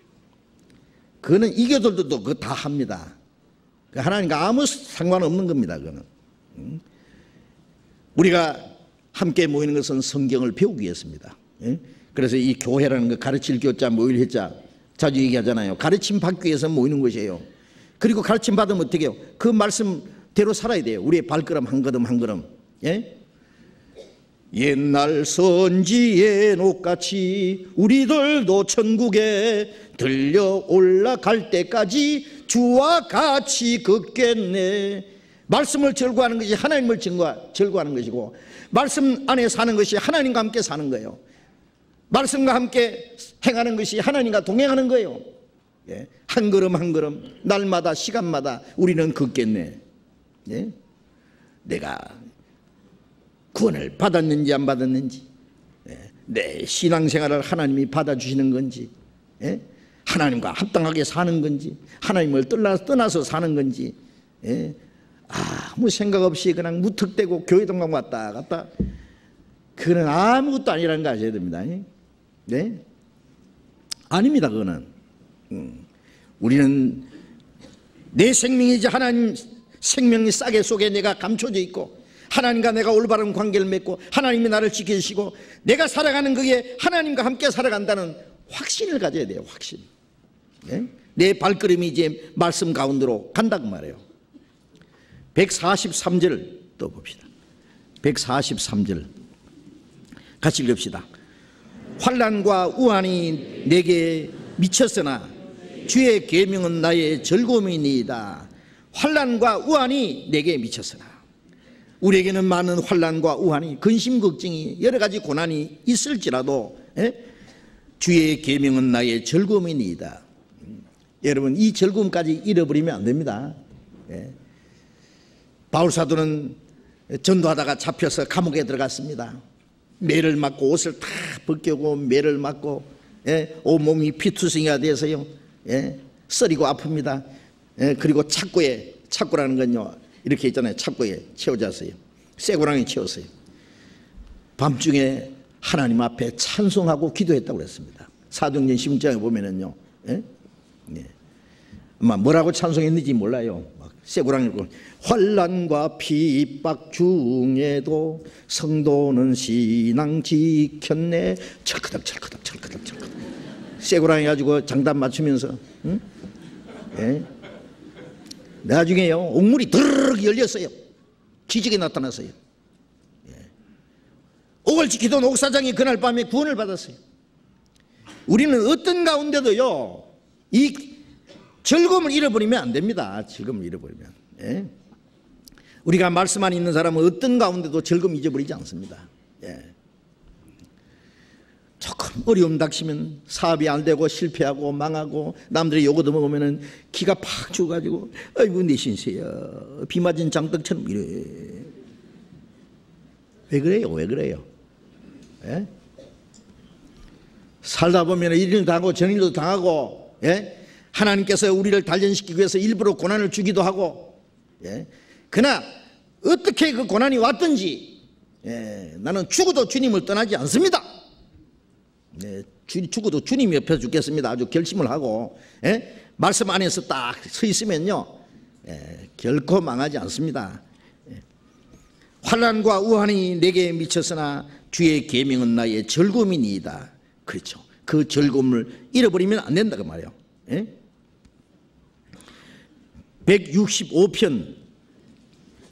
그거는 이교도들도 그거 다 합니다. 하나님과 아무 상관없는 겁니다. 그거는. 우리가 함께 모이는 것은 성경을 배우기 위해서입니다. 그래서 이 교회라는 거 가르칠 교자 모일 회자 자주 얘기하잖아요. 가르침 받기 위해서 모이는 것이에요. 그리고 가르침 받으면 어떻게 해요? 그 말씀대로 살아야 돼요. 우리의 발걸음 한 걸음 한 걸음. 예? 옛날 선지의 녹같이 우리들도 천국에 들려 올라갈 때까지 주와 같이 걷겠네. 말씀을 절구하는 것이 하나님을 절구하는 것이고, 말씀 안에 사는 것이 하나님과 함께 사는 거예요. 말씀과 함께 행하는 것이 하나님과 동행하는 거예요. 예. 한 걸음 한 걸음 날마다 시간마다 우리는 걷겠네. 예. 내가 구원을 받았는지 안 받았는지, 예. 내 신앙생활을 하나님이 받아주시는 건지, 예. 하나님과 합당하게 사는 건지, 하나님을 떠나서 사는 건지, 예. 아무 생각 없이 그냥 무턱대고 교회동강 왔다 갔다, 그건 아무것도 아니라는 거 아셔야 됩니다. 네? 아닙니다. 그거는 우리는 내 생명이지 하나님 생명이 싸게 속에 내가 감춰져 있고, 하나님과 내가 올바른 관계를 맺고 하나님이 나를 지키시고 내가 살아가는 그게 하나님과 함께 살아간다는 확신을 가져야 돼요. 확신. 네? 내 발걸음이 이제 말씀 가운데로 간다고 말해요. 143절 또 봅시다. 143절 같이 읽읍시다. 환난과 우환이 내게 미쳤으나 주의 계명은 나의 즐거움이니이다. 환난과 우환이 내게 미쳤으나, 우리에게는 많은 환난과 우환이, 근심 걱정이, 여러 가지 고난이 있을지라도, 예? 주의 계명은 나의 즐거움이니이다. 여러분, 이 즐거움까지 잃어버리면 안 됩니다. 예? 바울사도는 전도하다가 잡혀서 감옥에 들어갔습니다. 매를 맞고 옷을 다 벗겨고 매를 맞고, 예? 온몸이 피투성이가 돼서요, 예? 쓰리고 아픕니다. 예? 그리고 착고라는 건요, 이렇게 있잖아요. 착고에 채워졌어요. 쇠고랑에 채웠어요. 밤중에 하나님 앞에 찬송하고 기도했다고 그랬습니다. 사도행전 16장에 보면은요, 예? 예. 아마 뭐라고 찬송했는지 몰라요. 쇠고랑을 환난과 핍박 중에도 성도는 신앙 지켰네. 철크덕 쇠고랑이 가지고 장단 맞추면서, 응? 예? 나중에요 옥물이 드르륵 열렸어요. 기적이 나타났어요. 예. 옥을 지키던 옥사장이 그날 밤에 구원을 받았어요. 우리는 어떤 가운데도요 이 즐거움을 잃어버리면 안 됩니다. 즐거움을 잃어버리면, 예. 우리가 말씀 안에 있는 사람은 어떤 가운데도 즐거움 잊어버리지 않습니다. 예. 조금 어려움 닥치면 사업이 안 되고 실패하고 망하고 남들이 욕 얻어먹으면 기가 팍 죽어가지고 아이고 내 신세야, 비 맞은 장떡처럼 이래. 왜 그래요? 왜 그래요? 예? 살다 보면 이일도 당하고 저일도 당하고, 예? 하나님께서 우리를 단련시키기 위해서 일부러 고난을 주기도 하고, 예? 그러나 어떻게 그 고난이 왔든지, 예, 나는 죽어도 주님을 떠나지 않습니다. 네, 죽어도 주님 옆에 죽겠습니다. 아주 결심을 하고, 예? 말씀 안에서 딱 서 있으면요, 예, 결코 망하지 않습니다. 예. 환난과 우환이 내게 미쳤으나 주의 계명은 나의 즐거움이니이다. 그렇죠. 그 즐거움을 잃어버리면 안 된다고 말이에요. 예? 165편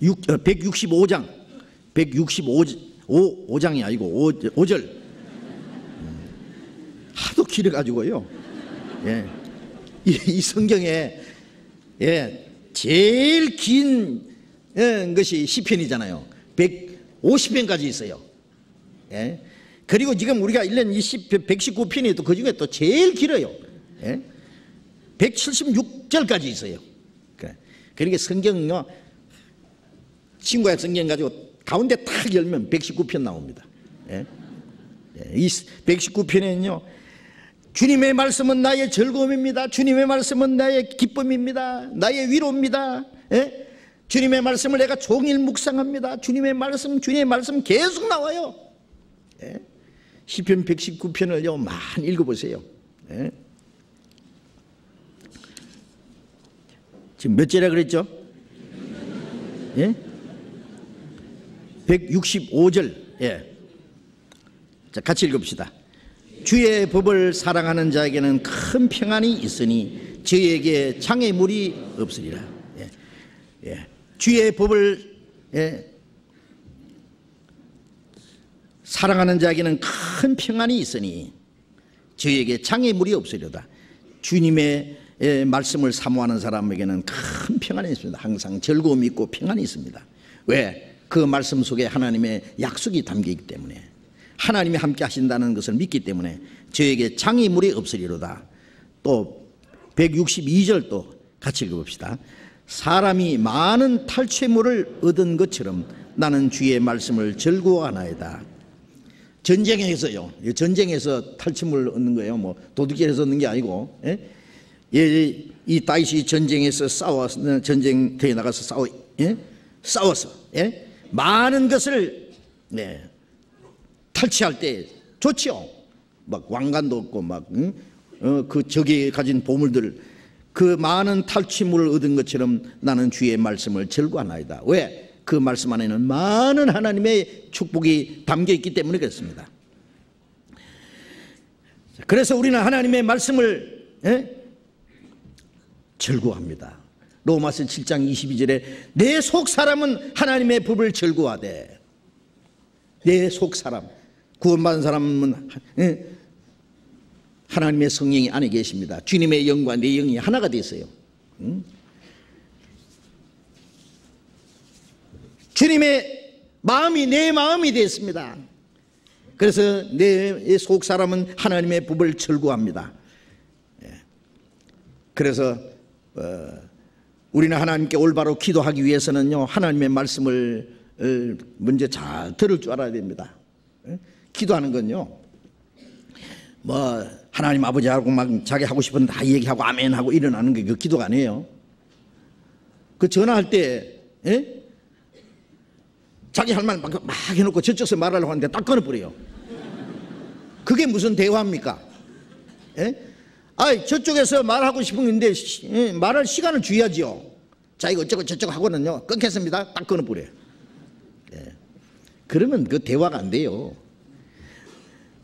165장 165장이 아니고 5절 하도 길어가지고요, 예. 이 성경에, 예, 제일 긴 것이 시편이잖아요. 150편까지 있어요. 예. 그리고 지금 우리가 1년 119편이 또 그 중에 또 제일 길어요. 예. 176절까지 있어요. 그러니까 성경은요, 친구의 성경 가지고 가운데 딱 열면 119편 나옵니다. 예. 이 119편에는요, 주님의 말씀은 나의 즐거움입니다. 주님의 말씀은 나의 기쁨입니다. 나의 위로입니다. 예? 주님의 말씀을 내가 종일 묵상합니다. 주님의 말씀 계속 나와요. 예? 시편 119편을요 많이 읽어보세요. 예? 지금 몇 절이라 그랬죠? 예? 165절. 예. 자, 같이 읽읍시다. 주의 법을 사랑하는 자에게는 큰 평안이 있으니 저에게 장애물이 없으리라. 예. 예. 주의 법을, 예, 사랑하는 자에게는 큰 평안이 있으니 저에게 장애물이 없으리로다. 주님의 말씀을 사모하는 사람에게는 큰 평안이 있습니다. 항상 즐거움이 있고 평안이 있습니다. 왜? 그 말씀 속에 하나님의 약속이 담겨 있기 때문에, 하나님이 함께 하신다는 것을 믿기 때문에 저에게 장애물이 없으리로다. 또 162절 또 같이 읽어봅시다. 사람이 많은 탈취물을 얻은 것처럼 나는 주의 말씀을 즐거워하나이다. 전쟁에서요, 전쟁에서 탈취물을 얻는 거예요. 뭐 도둑질해서 얻는 게 아니고, 이 다윗이 전쟁에서 전쟁터에 나가서 싸워서 많은 것을 탈취할 때 좋죠. 막 왕관도 없고 그 적이 가진 보물들, 그 많은 탈취물을 얻은 것처럼 나는 주의 말씀을 즐거워하나이다. 왜? 그 말씀 안에는 많은 하나님의 축복이 담겨 있기 때문에 그렇습니다. 그래서 우리는 하나님의 말씀을 즐거워합니다. 로마서 7장 22절에 내 속 사람은 하나님의 법을 즐거워하되, 내 속 사람, 구원받은 사람은 하나님의 성령이 안에 계십니다. 주님의 영과 내 영이 하나가 됐어요. 주님의 마음이 내 마음이 됐습니다. 그래서 내 속 사람은 하나님의 법을 즐거워합니다. 그래서 우리는 하나님께 올바로 기도하기 위해서는요, 하나님의 말씀을 먼저 잘 들을 줄 알아야 됩니다. 기도하는 건요, 뭐 하나님 아버지하고 막 자기 하고 싶은 다 얘기하고 아멘 하고 일어나는 게 그 기도가 아니에요. 그 전화할 때 자기 할 말 막 해놓고 저쪽에서 말하려고 하는데 딱 끊어버려요. 그게 무슨 대화입니까? 저쪽에서 말하고 싶은 건데 말할 시간을 줘야지요. 자, 이거 어쩌고 저쩌고 하고는요, 끊겠습니다. 딱 끊어버려요. 그러면 그 대화가 안 돼요.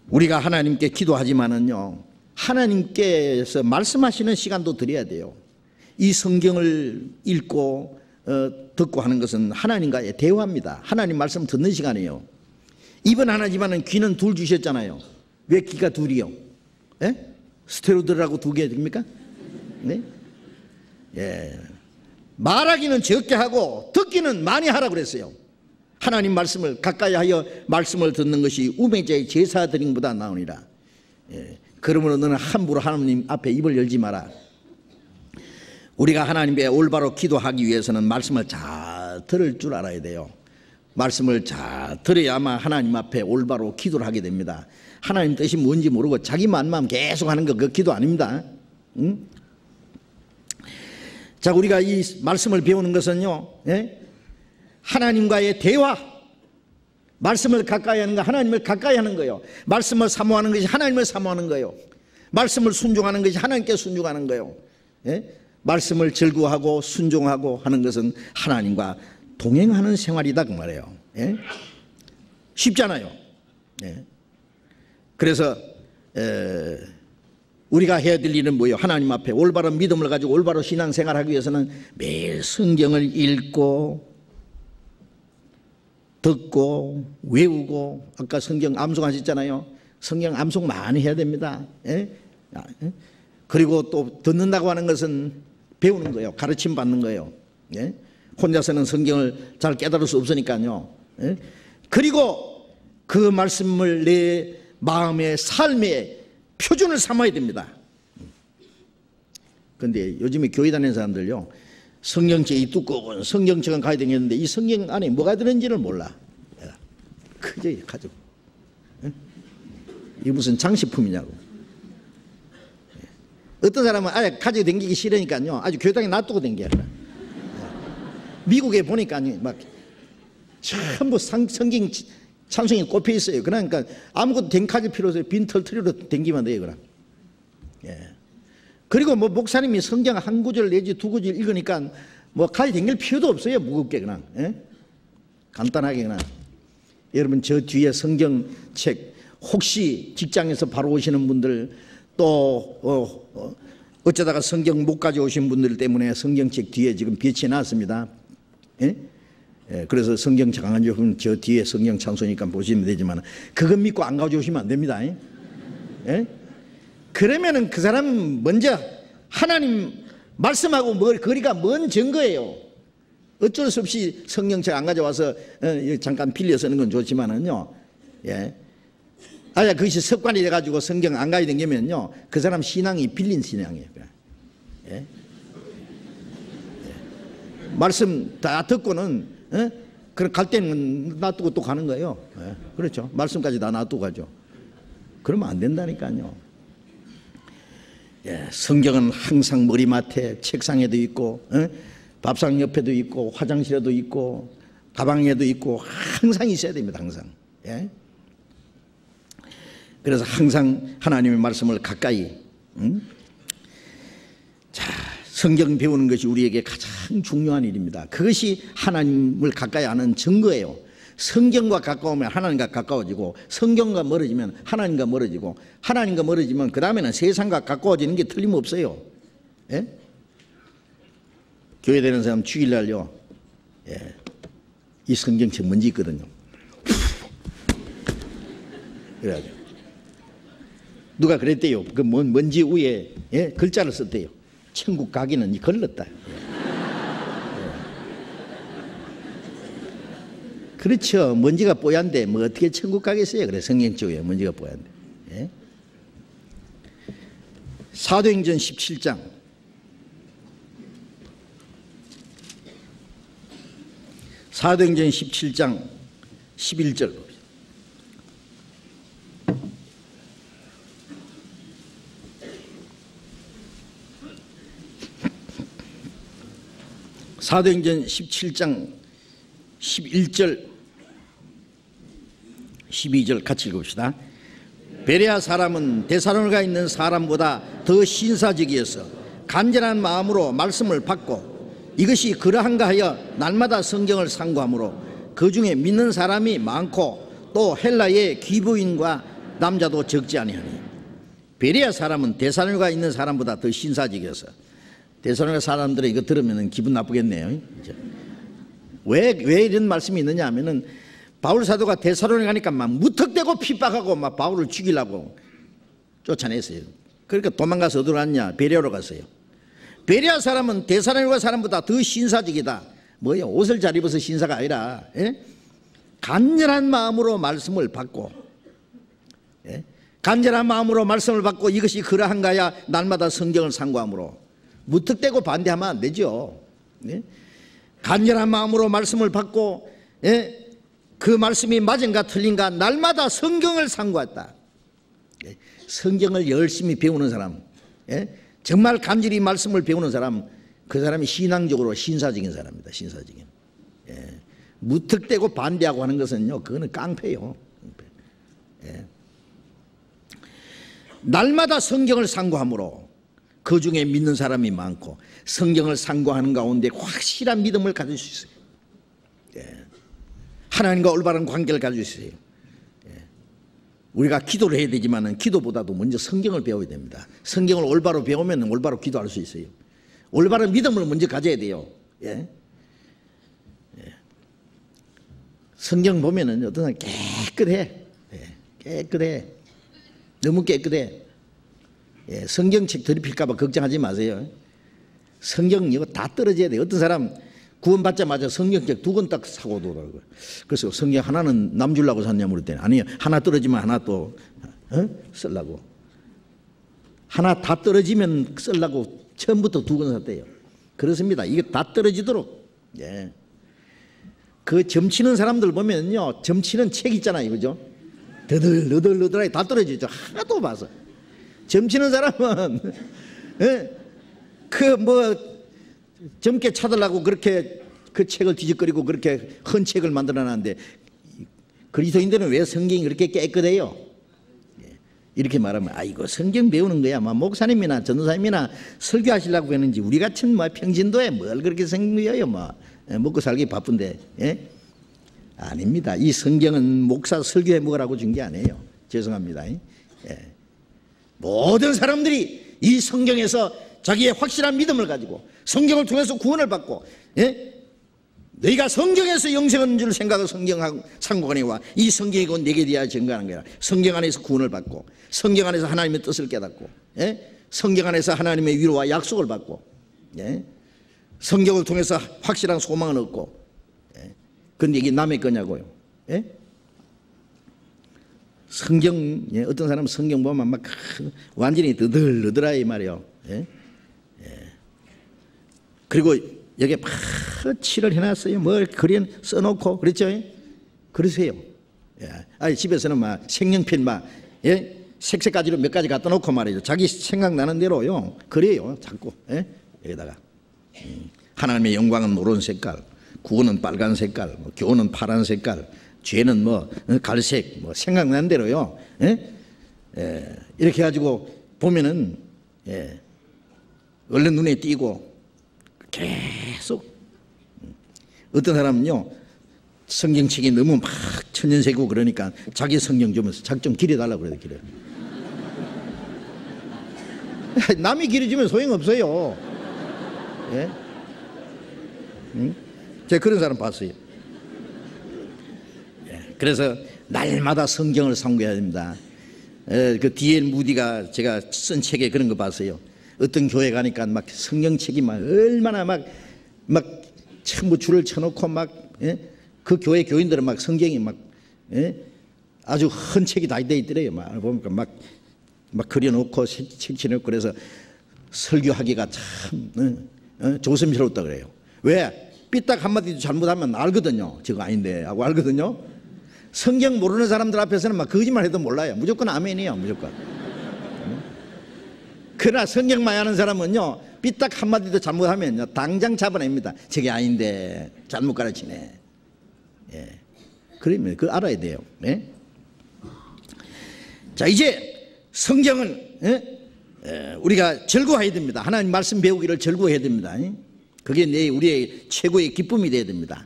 우리가 하나님께 기도하지만은요, 하나님께서 말씀하시는 시간도 드려야 돼요. 이 성경을 읽고 듣고 하는 것은 하나님과의 대화입니다. 하나님 말씀 듣는 시간이에요. 입은 하나지만은 귀는 둘 주셨잖아요. 왜 귀가 둘이요? 스테로이드라고 두 개 됩니까? 네? 말하기는 적게 하고 듣기는 많이 하라고 그랬어요. 하나님 말씀을 가까이 하여 말씀을 듣는 것이 우매자의 제사 드림보다 나으니라. 그러므로 너는 함부로 하나님 앞에 입을 열지 마라. 우리가 하나님께 올바로 기도하기 위해서는 말씀을 잘 들을 줄 알아야 돼요. 말씀을 잘 들어야만 하나님 앞에 올바로 기도를 하게 됩니다. 하나님 뜻이 뭔지 모르고 자기 만만 계속 하는 거, 그 기도 아닙니다. 자, 우리가 이 말씀을 배우는 것은요, 하나님과의 대화, 말씀을 가까이 하는 거, 하나님을 가까이 하는 거예요. 말씀을 사모하는 것이 하나님을 사모하는 거예요. 말씀을 순종하는 것이 하나님께 순종하는 거예요. 말씀을 즐거워하고 순종하고 하는 것은 하나님과 동행하는 생활이다 그 말이에요. 쉽잖아요. 그래서 우리가 해야 될 일은 뭐예요? 하나님 앞에 올바른 믿음을 가지고 올바로 신앙생활하기 위해서는 매일 성경을 읽고 듣고 외우고, 아까 성경 암송하셨잖아요. 성경 암송 많이 해야 됩니다. 그리고 또 듣는다고 하는 것은 배우는 거예요. 가르침 받는 거예요. 혼자서는 성경을 잘 깨달을 수 없으니까요. 그리고 그 말씀을 내 마음의 삶의 표준을 삼아야 됩니다. 그런데 요즘에 교회 다니는 사람들요, 성경책이 두꺼운 성경책은 가야 되겠는데 이 성경 안에 뭐가 들었는지를 몰라. 그저 가지고 이게 무슨 장식품이냐고. 어떤 사람은 아예 가지고 다니기 싫으니까요, 아주 교당에 놔두고 다녀요. 미국에 보니까요, 막 전부 성경 찬송이 꼽혀 있어요. 그러니까 아무것도 댕카질 필요 없어요. 빈 털터리로 댕기면 돼요, 그럼. 그리고 뭐 목사님이 성경 한 구절 내지 두 구절 읽으니까 뭐 가지 댕길 필요도 없어요. 무겁게 그냥. 간단하게 그냥. 여러분, 저 뒤에 성경책, 혹시 직장에서 바로 오시는 분들, 또 어쩌다가 성경 못 가져오신 분들 때문에 성경책 뒤에 지금 배치해 놨습니다. 그래서 성경책 안 가져오면 저 뒤에 성경 찬송이니까 보시면 되지만 그것 믿고 안 가져오시면 안 됩니다. 그러면은 그 사람 먼저 하나님 말씀하고 거리가 먼 증거예요. 어쩔 수 없이 성경책 안 가져와서 잠깐 빌려 쓰는 건 좋지만은요, 예. 그것이 습관이 돼가지고 성경 안 가야 되면요, 그 사람 신앙이 빌린 신앙이에요. 예? 예. 말씀 다 듣고는, 그럼 갈 때는 놔두고 또 가는 거예요. 예. 그렇죠. 말씀까지 다 놔두고 가죠. 그러면 안 된다니까요. 예. 성경은 항상 머리맡에 책상에도 있고, 밥상 옆에도 있고, 화장실에도 있고, 가방에도 있고, 항상 있어야 됩니다. 항상. 예? 그래서 항상 하나님의 말씀을 가까이, 자, 성경 배우는 것이 우리에게 가장 중요한 일입니다. 그것이 하나님을 가까이 하는 증거예요. 성경과 가까우면 하나님과 가까워지고, 성경과 멀어지면 하나님과 멀어지고, 하나님과 멀어지면 그 다음에는 세상과 가까워지는 게 틀림없어요. 예? 교회 되는 사람 주일날요, 예, 이 성경책 먼지 있거든요. 그래가지고 누가 그랬대요. 그 먼지 위에, 예, 글자를 썼대요. 천국 가기는 걸렀다. 예. 그렇죠. 먼지가 뽀얀데 뭐 어떻게 천국 가겠어요. 그래, 성경 쪽에 먼지가 뽀얀데. 예? 사도행전 17장 사도행전 17장 11절 봅시다. 사도행전 17장 11절 12절 같이 읽읍시다. 베레아 사람은 데살로니가 있는 사람보다 더 신사적이어서 간절한 마음으로 말씀을 받고 이것이 그러한가 하여 날마다 성경을 상고하므로 그 중에 믿는 사람이 많고 또 헬라의 귀부인과 남자도 적지 아니하니 베레아 사람은 데살로니가 있는 사람보다 더 신사적이어서 데살로니가 사람들은 이거 들으면 기분 나쁘겠네요. 왜 이런 말씀이 있느냐 하면은 바울 사도가 데살로니가 가니까 막 무턱대고 핍박하고 막 바울을 죽이려고 쫓아냈어요. 그러니까 도망가서 어디로 갔냐? 베레아로 갔어요. 베레아 사람은 데살로니가 사람보다 더 신사적이다. 뭐예요? 옷을 잘 입어서 신사가 아니라, 예? 간절한 마음으로 말씀을 받고, 예? 간절한 마음으로 말씀을 받고 이것이 그러한가야 날마다 성경을 상고함으로 무턱대고 반대하면 안 되죠. 예? 간절한 마음으로 말씀을 받고, 예? 그 말씀이 맞은가 틀린가 날마다 성경을 상고했다. 예? 성경을 열심히 배우는 사람, 예? 정말 간절히 말씀을 배우는 사람, 그 사람이 신앙적으로 신사적인 사람입니다. 신사적인. 예. 무턱대고 반대하고 하는 것은요, 그거는 깡패요. 예. 날마다 성경을 상고함으로 그 중에 믿는 사람이 많고 성경을 상고하는 가운데 확실한 믿음을 가질 수 있어요. 예. 하나님과 올바른 관계를 가질 수 있어요. 우리가 기도를 해야 되지만 기도보다도 먼저 성경을 배워야 됩니다. 성경을 올바로 배우면 올바로 기도할 수 있어요. 올바른 믿음을 먼저 가져야 돼요. 예? 예. 성경 보면은 어떤 사람 깨끗해. 예. 깨끗해. 너무 깨끗해. 예. 성경책 더럽힐까봐 걱정하지 마세요. 성경 이거 다 떨어져야 돼요. 어떤 사람 구원받자마자 성경책 2권 딱 사고 오더라고요. 그래서 성경 하나는 남 주려고 샀냐 물었더니 아니요, 하나 떨어지면 하나 또 쓰려고. 하나 다 떨어지면 쓰려고 처음부터 2권 샀대요. 그렇습니다. 이게 다 떨어지도록. 예. 그 점치는 사람들 보면요, 점치는 책 있잖아요, 그죠? 너덜너덜하게 다 떨어지죠. 하나도 봐서. 점치는 사람은 그 뭐 젊게 찾으려고 그렇게 그 책을 뒤적거리고 그렇게 헌 책을 만들어놨는데 그리스도인들은 왜 성경이 그렇게 깨끗해요? 이렇게 말하면 이거 성경 배우는 거야. 목사님이나 전도사님이나 설교하시려고 했는지 우리 같은 평진도에 뭘 그렇게 성경이에요. 먹고 살기 바쁜데. 예? 아닙니다. 이 성경은 목사 설교해 먹으라고 준 게 아니에요. 죄송합니다. 예. 모든 사람들이 이 성경에서 자기의 확실한 믿음을 가지고 성경을 통해서 구원을 받고, 예? 너희가 성경에서 영생하는 줄 생각하고 성경하고 상고하니와 이 성경이 곧 내게 대하여 증거하는 거야. 성경 안에서 구원을 받고 성경 안에서 하나님의 뜻을 깨닫고, 예? 성경 안에서 하나님의 위로와 약속을 받고, 예? 성경을 통해서 확실한 소망을 얻고, 예? 그런데 이게 남의 거냐고요. 예? 성경, 예? 어떤 사람은 성경 보면 막 완전히 드들드들하 이 말이에요. 예? 예. 그리고 여기에 막 칠을 해놨어요. 뭘 그림 써놓고 그랬죠. 그러세요. 예. 아니 집에서는 막 색연필 막, 예? 색깔가지로 몇 가지 갖다 놓고 말이죠. 자기 생각나는 대로요. 그래요. 자꾸, 예? 여기다가 하나님의 영광은 노란 색깔, 구원은 빨간 색깔, 뭐 교훈은 파란 색깔, 죄는 뭐 갈색, 뭐 생각나는 대로요. 예? 예. 이렇게 해가지고 보면은, 예, 얼른 눈에 띄고 계속. 어떤 사람은요 성경책이 너무 막 천연세고 그러니까 자기 성경 주면서 자기 좀 길어달라고 그래요. 길어. 남이 길어주면 소용없어요. 예? 응? 제가 그런 사람 봤어요. 예. 그래서 날마다 성경을 상고해야 됩니다. 그 D.L. 무디가 제가 쓴 책에 그런 거 봤어요. 어떤 교회 가니까 막 성경책이 막 얼마나 막 전부 줄을 쳐놓고 막, 예? 그 교회 교인들은 막 성경이 막, 예? 아주 큰 책이 다 돼 있더래요. 막 보니까 막 그려놓고 색칠해놓고 그래서 설교하기가 참 조심스럽다 그래요. 왜? 삐딱 한마디도 잘못하면 알거든요. 저거 아닌데 하고 알거든요. 성경 모르는 사람들 앞에서는 막 거짓말 해도 몰라요. 무조건 아멘이에요. 무조건. 그러나 성경만 아는 사람은요 삐딱 한마디도 잘못하면요 당장 잡아냅니다. 저게 아닌데 잘못 가르치네. 예. 그러면 그거 알아야 돼요. 예? 자 이제 성경은, 예? 우리가 즐거워해야 됩니다. 하나님 말씀 배우기를 즐거워해야 됩니다. 그게 우리의 최고의 기쁨이 되어야 됩니다.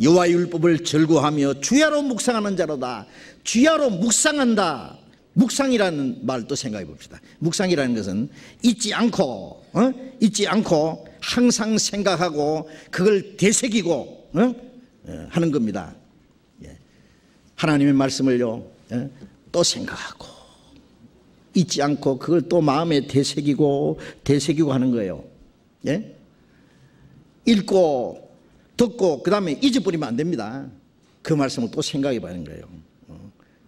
여호와의 율법을 즐거워하며 주야로 묵상하는 자로다. 주야로 묵상한다. 묵상이라는 말도 생각해 봅시다. 묵상이라는 것은 잊지 않고 항상 생각하고 그걸 되새기고 하는 겁니다. 하나님의 말씀을요 또 생각하고 잊지 않고 그걸 또 마음에 되새기고 하는 거예요. 예? 읽고 듣고 그 다음에 잊어버리면 안 됩니다. 그 말씀을 또 생각해 봐야 하는 거예요.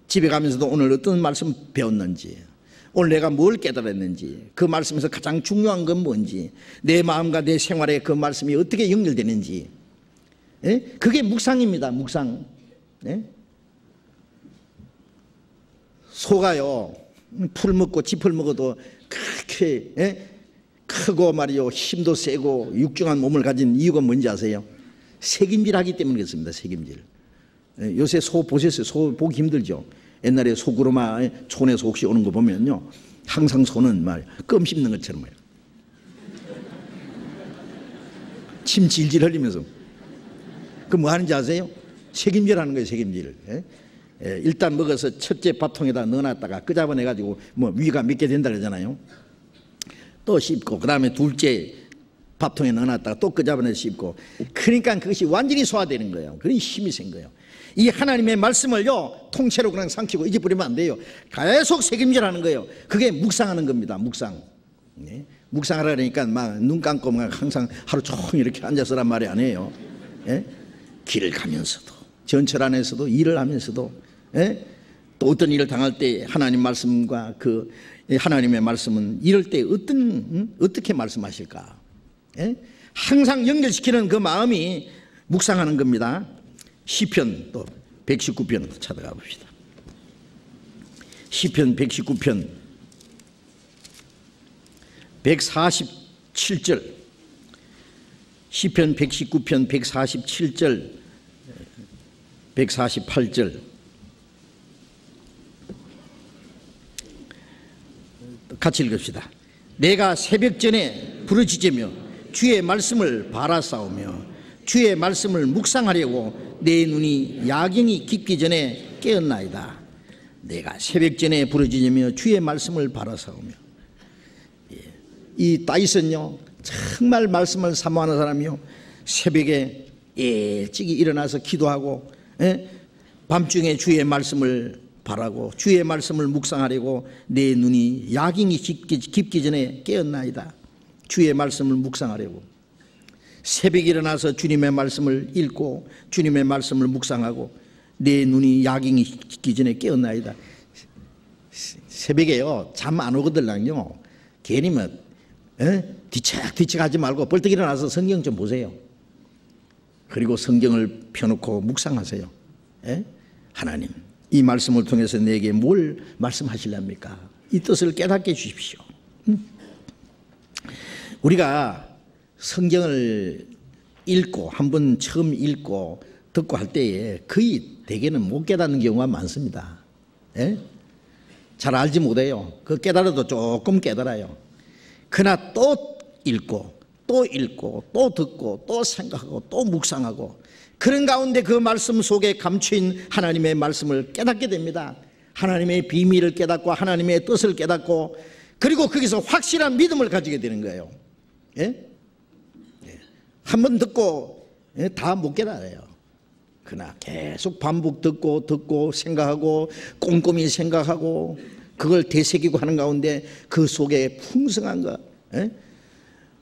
집에 가면서도 오늘 어떤 말씀 배웠는지, 오늘 내가 뭘 깨달았는지, 그 말씀에서 가장 중요한 건 뭔지, 내 마음과 내 생활에 그 말씀이 어떻게 연결되는지, 예? 그게 묵상입니다. 묵상. 예? 소가요 풀 먹고 짚을 먹어도 그렇게, 예? 크고 말이요 힘도 세고 육중한 몸을 가진 이유가 뭔지 아세요? 색임질하기 때문에 그렇습니다. 색임질. 요새 소 보셨어요? 소 보기 힘들죠. 옛날에 소구로마 촌에서 혹시 오는 거 보면요 항상 소는 말 껌 씹는 것처럼 말이에요. 침 질질 흘리면서. 그 뭐 하는지 아세요? 색임질 하는 거예요. 색임질. 예? 예, 일단 먹어서 첫째 밥통에다 넣어놨다가 끄잡아내가지고 뭐 위가 몇 개 된다 그러잖아요. 또 씹고 그 다음에 둘째 밥통에 넣어놨다가 또 끄잡아내서 씹고. 그러니까 그것이 완전히 소화되는 거예요. 그런 힘이 생 거예요. 이 하나님의 말씀을요 통째로 그냥 삼키고 잊어버리면 안 돼요. 계속 새김질하는 거예요. 그게 묵상하는 겁니다. 묵상. 네? 묵상하라 그러니까 막 눈 감고 막 항상 하루 종일 이렇게 앉아서란 말이 아니에요. 예? 길을 가면서도 전철 안에서도 일을 하면서도, 예? 또 어떤 일을 당할 때 하나님 말씀과 그 하나님의 말씀은 이럴 때 어떻게 말씀하실까, 예? 항상 연결시키는 그 마음이 묵상하는 겁니다. 시편 또 119편 찾아가 봅시다. 시편 119편 147절. 시편 119편 147절 148절 같이 읽읍시다. 내가 새벽전에 부르짖으며 주의 말씀을 바라싸우며 주의 말씀을 묵상하려고 내 눈이 야경이 깊기 전에 깨었나이다. 내가 새벽전에 부르짖으며 주의 말씀을 바라싸우며. 이 다윗은요 정말 말씀을 사모하는 사람이요 새벽에 일찍이 일어나서 기도하고, 예? 밤중에 주의 말씀을 바라고 주의 말씀을 묵상하려고 내 눈이 야경이 깊기 전에 깨었나이다. 주의 말씀을 묵상하려고 새벽에 일어나서 주님의 말씀을 읽고 주님의 말씀을 묵상하고 내 눈이 야경이 깊기 전에 깨었나이다. 새벽에요 잠 안 오거든요. 괜히 뭐 뒤척뒤척 하지 말고 벌떡 일어나서 성경 좀 보세요. 그리고 성경을 펴놓고 묵상하세요. 하나님 이 말씀을 통해서 내게 뭘 말씀하시렵니까? 이 뜻을 깨닫게 해주십시오. 우리가 성경을 읽고 한번 처음 읽고 듣고 할 때에 거의 대개는 못 깨닫는 경우가 많습니다. 잘 알지 못해요. 그 깨달아도 조금 깨달아요. 그러나 또 읽고 또 읽고 또 듣고 또 생각하고 또 묵상하고 그런 가운데 그 말씀 속에 감추인 하나님의 말씀을 깨닫게 됩니다. 하나님의 비밀을 깨닫고 하나님의 뜻을 깨닫고 그리고 거기서 확실한 믿음을 가지게 되는 거예요. 한번 듣고 다 못 깨달아요. 그러나 계속 반복 듣고 생각하고 꼼꼼히 생각하고 그걸 되새기고 하는 가운데 그 속에 풍성한 것.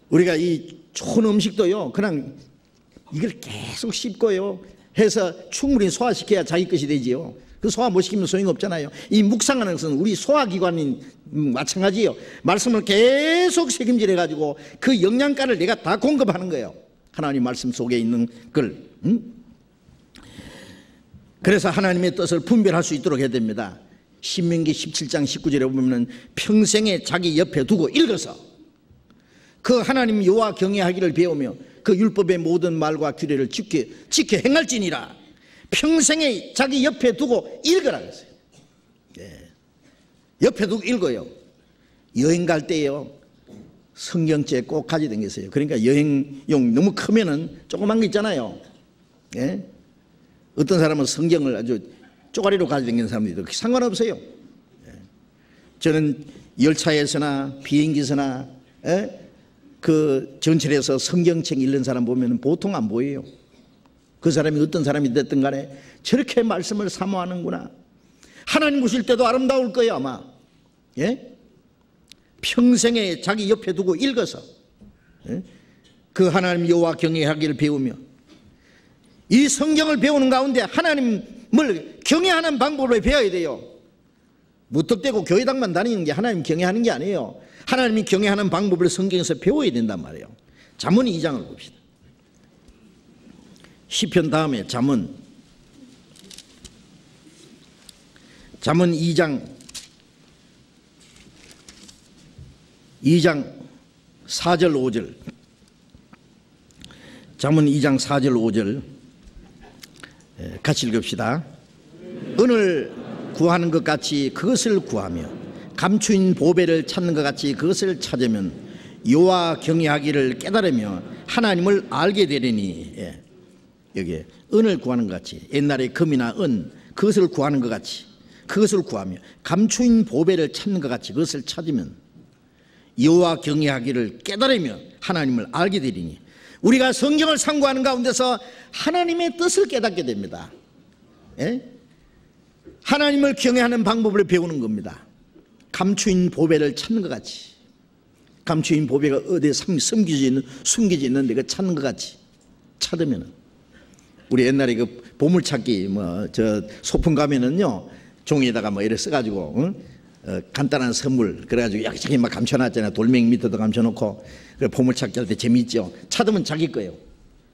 우리가 이 좋은 음식도요 그냥 이걸 계속 씹고요 해서 충분히 소화시켜야 자기 것이 되지요. 그 소화 못 시키면 소용이 없잖아요. 이 묵상하는 것은 우리 소화기관이 마찬가지예요. 말씀을 계속 책임질해 가지고 그 영양가를 내가 다 공급하는 거예요. 하나님 말씀 속에 있는 걸. 그래서 하나님의 뜻을 분별할 수 있도록 해야 됩니다. 신명기 17장 19절에 보면 평생에 자기 옆에 두고 읽어서 그 하나님 여호와 경외하기를 배우며 그 율법의 모든 말과 규례를 지켜 행할지니라. 평생에 자기 옆에 두고 읽으라 그랬어요. 옆에 두고 읽어요. 여행 갈 때요 성경책 꼭 가지고 다니세요. 그러니까 여행용 너무 크면은 조그만 거 있잖아요. 어떤 사람은 성경을 아주 쪼가리로 가지고 다니는 사람도 있고 상관없어요. 저는 열차에서나 비행기에서나 그 전철에서 성경책 읽는 사람 보면 보통 안 보여요. 그 사람이 어떤 사람이 됐든 간에 저렇게 말씀을 사모하는구나. 하나님 보실 때도 아름다울 거예요 아마. 평생에 자기 옆에 두고 읽어서 그 하나님 여호와 경외하기를 배우며 이 성경을 배우는 가운데 하나님을 경외하는 방법을 배워야 돼요. 무턱대고 교회당만 다니는 게 하나님 경외하는 게 아니에요. 하나님이 경외하는 방법을 성경에서 배워야 된단 말이에요. 잠언 2장을 봅시다. 시편 다음에 잠언 2장 4절 5절 잠언 2장 4절 5절 같이 읽읍시다. 은을 구하는 것 같이 그것을 구하며 감추인 보배를 찾는 것 같이 그것을 찾으면 여호와 경외하기를 깨달으며 하나님을 알게 되리니. 여기 은을 구하는 것 같이 옛날에 금이나 은 그것을 구하는 것 같이 그것을 구하며 감추인 보배를 찾는 것 같이 그것을 찾으면 여호와 경외하기를 깨달으며 하나님을 알게 되리니. 우리가 성경을 상고하는 가운데서 하나님의 뜻을 깨닫게 됩니다. 하나님을 경외하는 방법을 배우는 겁니다. 감추인 보배를 찾는 것 같이 감추인 보배가 어디에 숨겨져 있는데 그 찾는 것 같이 찾으면 우리 옛날에 그 보물찾기 저 소풍 가면은요 종이에다가 이렇게 써가지고 간단한 선물 그래가지고 여기저기 막 감춰놨잖아요. 돌멩이 밑에도 감춰놓고 그래 보물찾기 할 때 재미있죠. 찾으면 자기 거예요.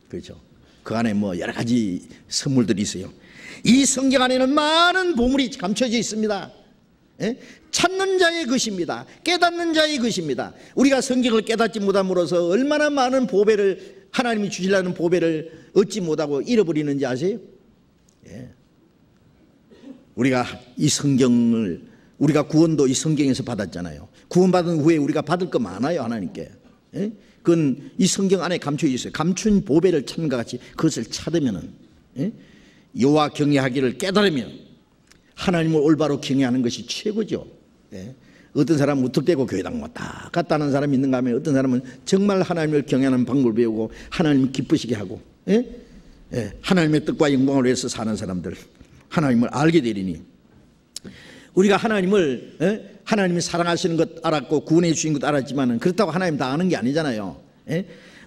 그렇죠. 그 안에 여러 가지 선물들이 있어요. 이 성경 안에는 많은 보물이 감춰져 있습니다. 찾는 자의 것입니다. 깨닫는 자의 것입니다. 우리가 성경을 깨닫지 못함으로써 얼마나 많은 보배를 하나님이 주시려는 보배를 얻지 못하고 잃어버리는지 아세요? 우리가 이 성경을 우리가 구원도 이 성경에서 받았잖아요. 구원받은 후에 우리가 받을 거 많아요 하나님께. 그건 이 성경 안에 감춰 있어요. 감춘 보배를 찾는 것 같이 그것을 찾으면은 여호와 경외하기를 깨달으면 하나님을 올바로 경외하는 것이 최고죠. 어떤 사람은 무턱대고 교회당 왔다 갔다 하는 사람이 있는가 하면 어떤 사람은 정말 하나님을 경외하는 방법을 배우고 하나님을 기쁘시게 하고 하나님의 뜻과 영광을 위해서 사는 사람들 하나님을 알게 되리니. 우리가 하나님을 하나님이 사랑하시는 것 알았고 구원해 주신 것 알았지만 그렇다고 하나님 다 아는 게 아니잖아요.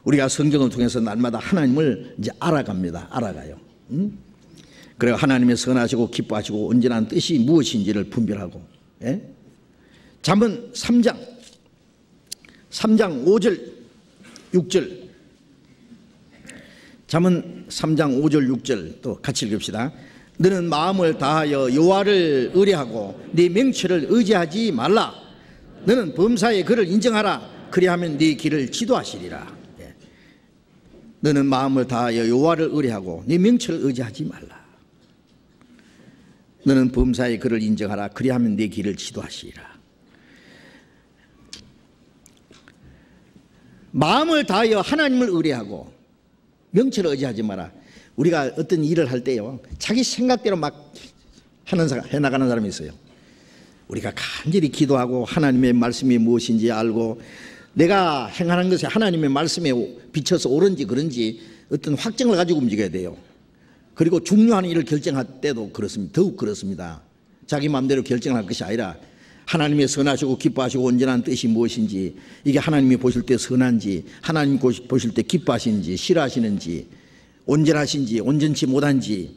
우리가 성경을 통해서 날마다 하나님을 이제 알아가요. 그래서 하나님의 선하시고 기뻐하시고 온전한 뜻이 무엇인지를 분별하고. 잠언 3장 5절 6절. 잠언 3장 5절 6절 또 같이 읽읍시다. 너는 마음을 다하여 여호와를 의뢰하고 네 명철을 의지하지 말라. 너는 범사에 그를 인정하라. 그리하면 네 길을 지도하시리라. 너는 마음을 다하여 여호와를 의뢰하고 네 명철을 의지하지 말라. 너는 범사에 그를 인정하라. 그리하면 네 길을 지도하시리라. 마음을 다하여 하나님을 의뢰하고 명철을 의지하지 마라. 우리가 어떤 일을 할 때요, 자기 생각대로 막 해나가는 사람이 있어요. 우리가 간절히 기도하고 하나님의 말씀이 무엇인지 알고 내가 행하는 것이 하나님의 말씀에 비춰서 옳은지 그런지 어떤 확정을 가지고 움직여야 돼요. 그리고 중요한 일을 결정할 때도 그렇습니다. 더욱 그렇습니다. 자기 마음대로 결정할 것이 아니라 하나님의 선하시고 기뻐하시고 온전한 뜻이 무엇인지, 이게 하나님이 보실 때 선한지, 하나님 보실 때 기뻐하시는지, 싫어하시는지, 온전하신지 온전치 못한지,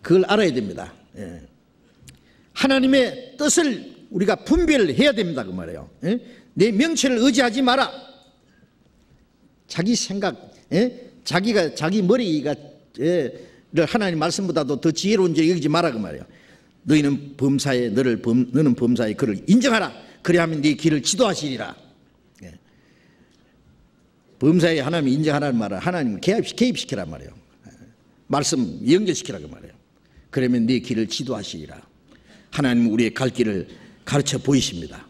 그걸 알아야 됩니다. 하나님의 뜻을 우리가 분별해야 됩니다. 그 말이에요. 내 명철을 의지하지 마라. 자기 생각, 자기 머리가 하나님 말씀보다도 더 지혜로운 줄 여기지 마라. 그 말이에요. 너는 범사에 그를 인정하라. 그래야하면 네 길을 지도하시리라. 범사에 하나님이 인정하라는 말은 하나님을 개입시키란 말이에요. 말씀 연결시키라고 말이에요. 그러면 네 길을 지도하시리라. 하나님은 우리의 갈 길을 가르쳐 보이십니다.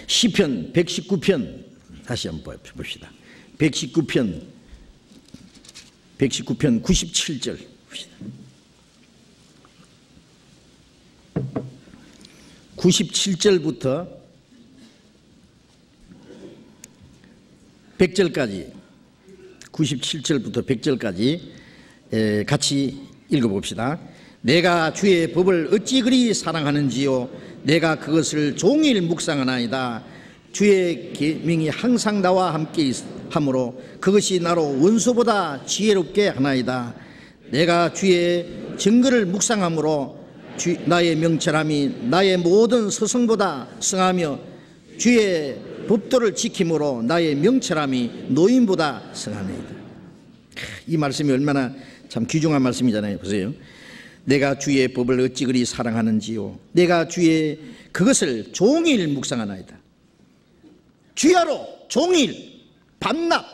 시편 119편 다시 한번 봅시다. 119편 97절 97절부터 100절까지 97절부터 100절까지 같이 읽어봅시다. 내가 주의 법을 어찌 그리 사랑하는지요. 내가 그것을 종일 묵상하나이다. 주의 계명이 항상 나와 함께 함으로 그것이 나로 원수보다 지혜롭게 하나이다. 내가 주의 증거를 묵상함으로 나의 명철함이 나의 모든 서성보다 성하며 주의 법도를 지킴으로 나의 명철함이 노인보다 성하나이다. 이 말씀이 얼마나 참 귀중한 말씀이잖아요. 보세요. 내가 주의 법을 어찌 그리 사랑하는지요. 내가 주의 그것을 종일 묵상하나이다. 주야로 종일 밤낮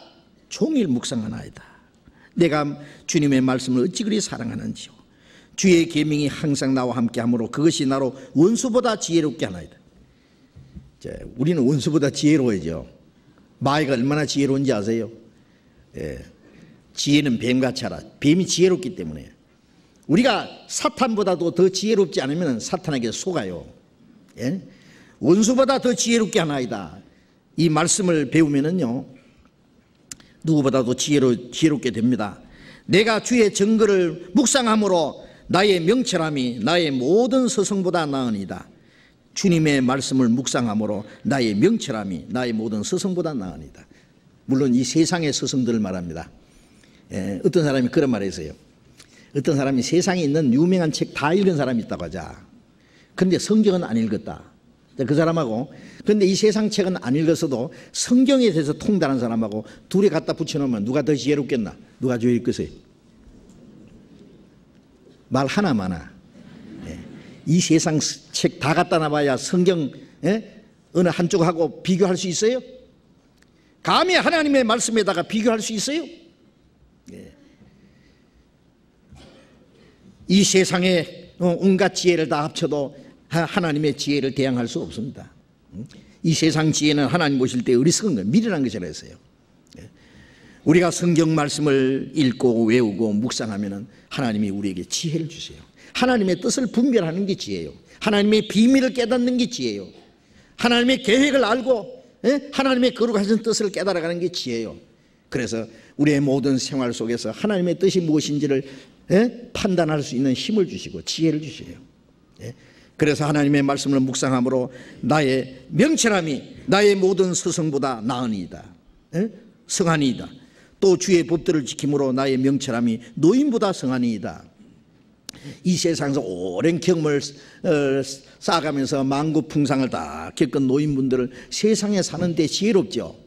종일 묵상하나이다. 내가 주님의 말씀을 어찌 그리 사랑하는지요. 주의 계명이 항상 나와 함께 하므로 그것이 나로 원수보다 지혜롭게 하나이다. 우리는 원수보다 지혜로워야죠. 마귀가 얼마나 지혜로운지 아세요? 지혜는 뱀같이 하라. 뱀이 지혜롭기 때문에. 우리가 사탄보다도 더 지혜롭지 않으면 사탄에게 속아요. 원수보다 더 지혜롭게 하나이다. 이 말씀을 배우면은요, 누구보다도 지혜롭게 됩니다. 내가 주의 증거를 묵상함으로 나의 명철함이 나의 모든 서성보다 나으니이다. 주님의 말씀을 묵상함으로 나의 명철함이 나의 모든 서성보다 나으니이다. 물론 이 세상의 서성들을 말합니다. 어떤 사람이 그런 말을 했어요. 어떤 사람이 세상에 있는 유명한 책 다 읽은 사람이 있다고 하자. 그런데 성경은 안 읽었다. 그 사람하고, 그런데 이 세상 책은 안 읽었어도 성경에 대해서 통달한 사람하고 둘이 갖다 붙여놓으면 누가 더 지혜롭겠나? 누가 지혜롭겠어요? 말 하나마나. 이 세상 책 다 갖다 놔봐야 성경 어느 한쪽하고 비교할 수 있어요? 감히 하나님의 말씀에다가 비교할 수 있어요? 이 세상에 온갖 지혜를 다 합쳐도 하나님의 지혜를 대항할 수 없습니다. 이 세상 지혜는 하나님 보실 때 어리석은 거예요. 미련한 것이라 했어요. 우리가 성경 말씀을 읽고 외우고 묵상하면 하나님이 우리에게 지혜를 주세요. 하나님의 뜻을 분별하는 게 지혜예요. 하나님의 비밀을 깨닫는 게 지혜예요. 하나님의 계획을 알고 하나님의 거룩하신 뜻을 깨달아가는 게 지혜예요. 그래서 우리의 모든 생활 속에서 하나님의 뜻이 무엇인지를 판단할 수 있는 힘을 주시고 지혜를 주셔요. 그래서 하나님의 말씀을 묵상함으로 나의 명철함이 나의 모든 스승보다 나으니이다. 성하니이다. 또 주의 법들을 지킴으로 나의 명철함이 노인보다 성하니이다. 이 세상에서 오랜 경험을 쌓아가면서 만국풍상을 다 겪은 노인분들을 세상에 사는데 지혜롭죠.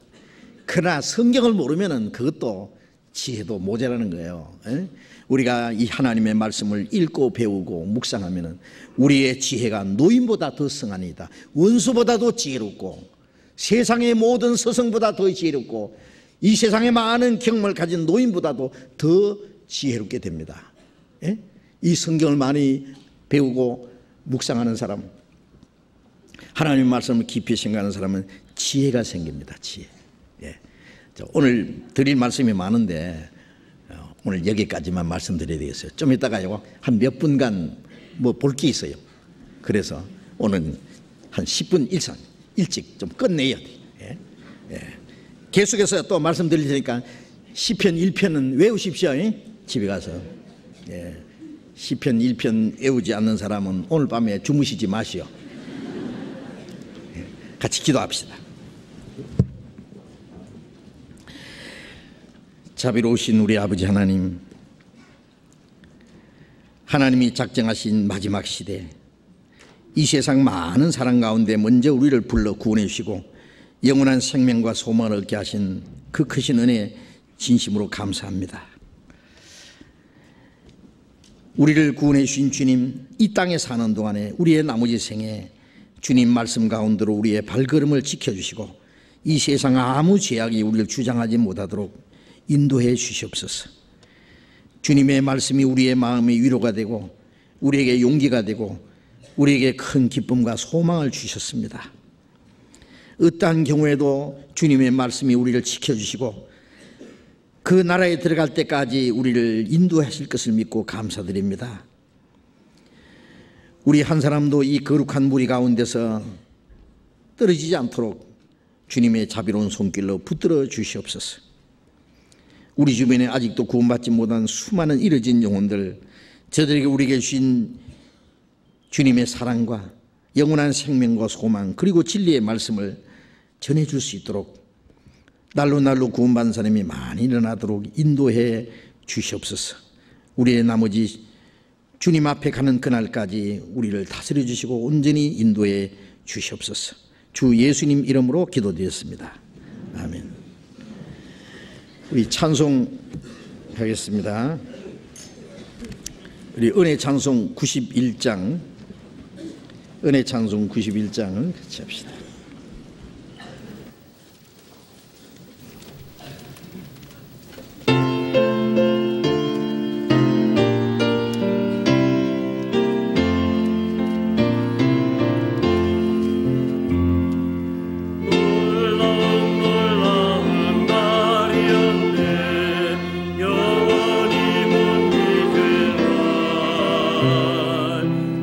그러나 성경을 모르면 그것도 지혜도 모자라는 거예요. 우리가 이 하나님의 말씀을 읽고 배우고 묵상하면 우리의 지혜가 노인보다 더 성하니이다. 원수보다도 지혜롭고 세상의 모든 스승보다 더 지혜롭고 이 세상에 많은 경험을 가진 노인보다도 더 지혜롭게 됩니다. 이 성경을 많이 배우고 묵상하는 사람, 하나님의 말씀을 깊이 생각하는 사람은 지혜가 생깁니다. 지혜. 오늘 드릴 말씀이 많은데 오늘 여기까지만 말씀드려야 되겠어요. 좀 이따가요 한 몇 분간 뭐 볼 게 있어요. 그래서 오늘 한 10분 이상 일찍 좀 끝내야 돼. 계속해서 또 말씀드릴 테니까 시편 1편은 외우십시오. 집에 가서. 시편 1편 외우지 않는 사람은 오늘 밤에 주무시지 마시오. 같이 기도합시다. 자비로우신 우리 아버지 하나님, 하나님이 작정하신 마지막 시대, 이 세상 많은 사람 가운데 먼저 우리를 불러 구원해 주시고 영원한 생명과 소망을 얻게 하신 그 크신 은혜 진심으로 감사합니다. 우리를 구원해 주신 주님, 이 땅에 사는 동안에 우리의 나머지 생에 주님 말씀 가운데로 우리의 발걸음을 지켜주시고 이 세상 아무 죄악이 우리를 주장하지 못하도록 인도해 주시옵소서. 주님의 말씀이 우리의 마음의 위로가 되고 우리에게 용기가 되고 우리에게 큰 기쁨과 소망을 주셨습니다. 어떠한 경우에도 주님의 말씀이 우리를 지켜주시고 그 나라에 들어갈 때까지 우리를 인도하실 것을 믿고 감사드립니다. 우리 한 사람도 이 거룩한 무리 가운데서 떨어지지 않도록 주님의 자비로운 손길로 붙들어 주시옵소서. 우리 주변에 아직도 구원받지 못한 수많은 잃어진 영혼들, 저들에게 우리에게 주신 주님의 사랑과 영원한 생명과 소망 그리고 진리의 말씀을 전해줄 수 있도록 날로 날로 구원받는 사람이 많이 일어나도록 인도해 주시옵소서. 우리의 나머지 주님 앞에 가는 그날까지 우리를 다스려 주시고 온전히 인도해 주시옵소서. 주 예수님 이름으로 기도드렸습니다. 아멘. 우리 찬송하겠습니다. 우리 은혜 찬송 91장, 은혜 찬송 91장을 같이 합시다.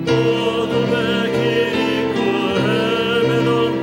어둠의 길이 그 헤매던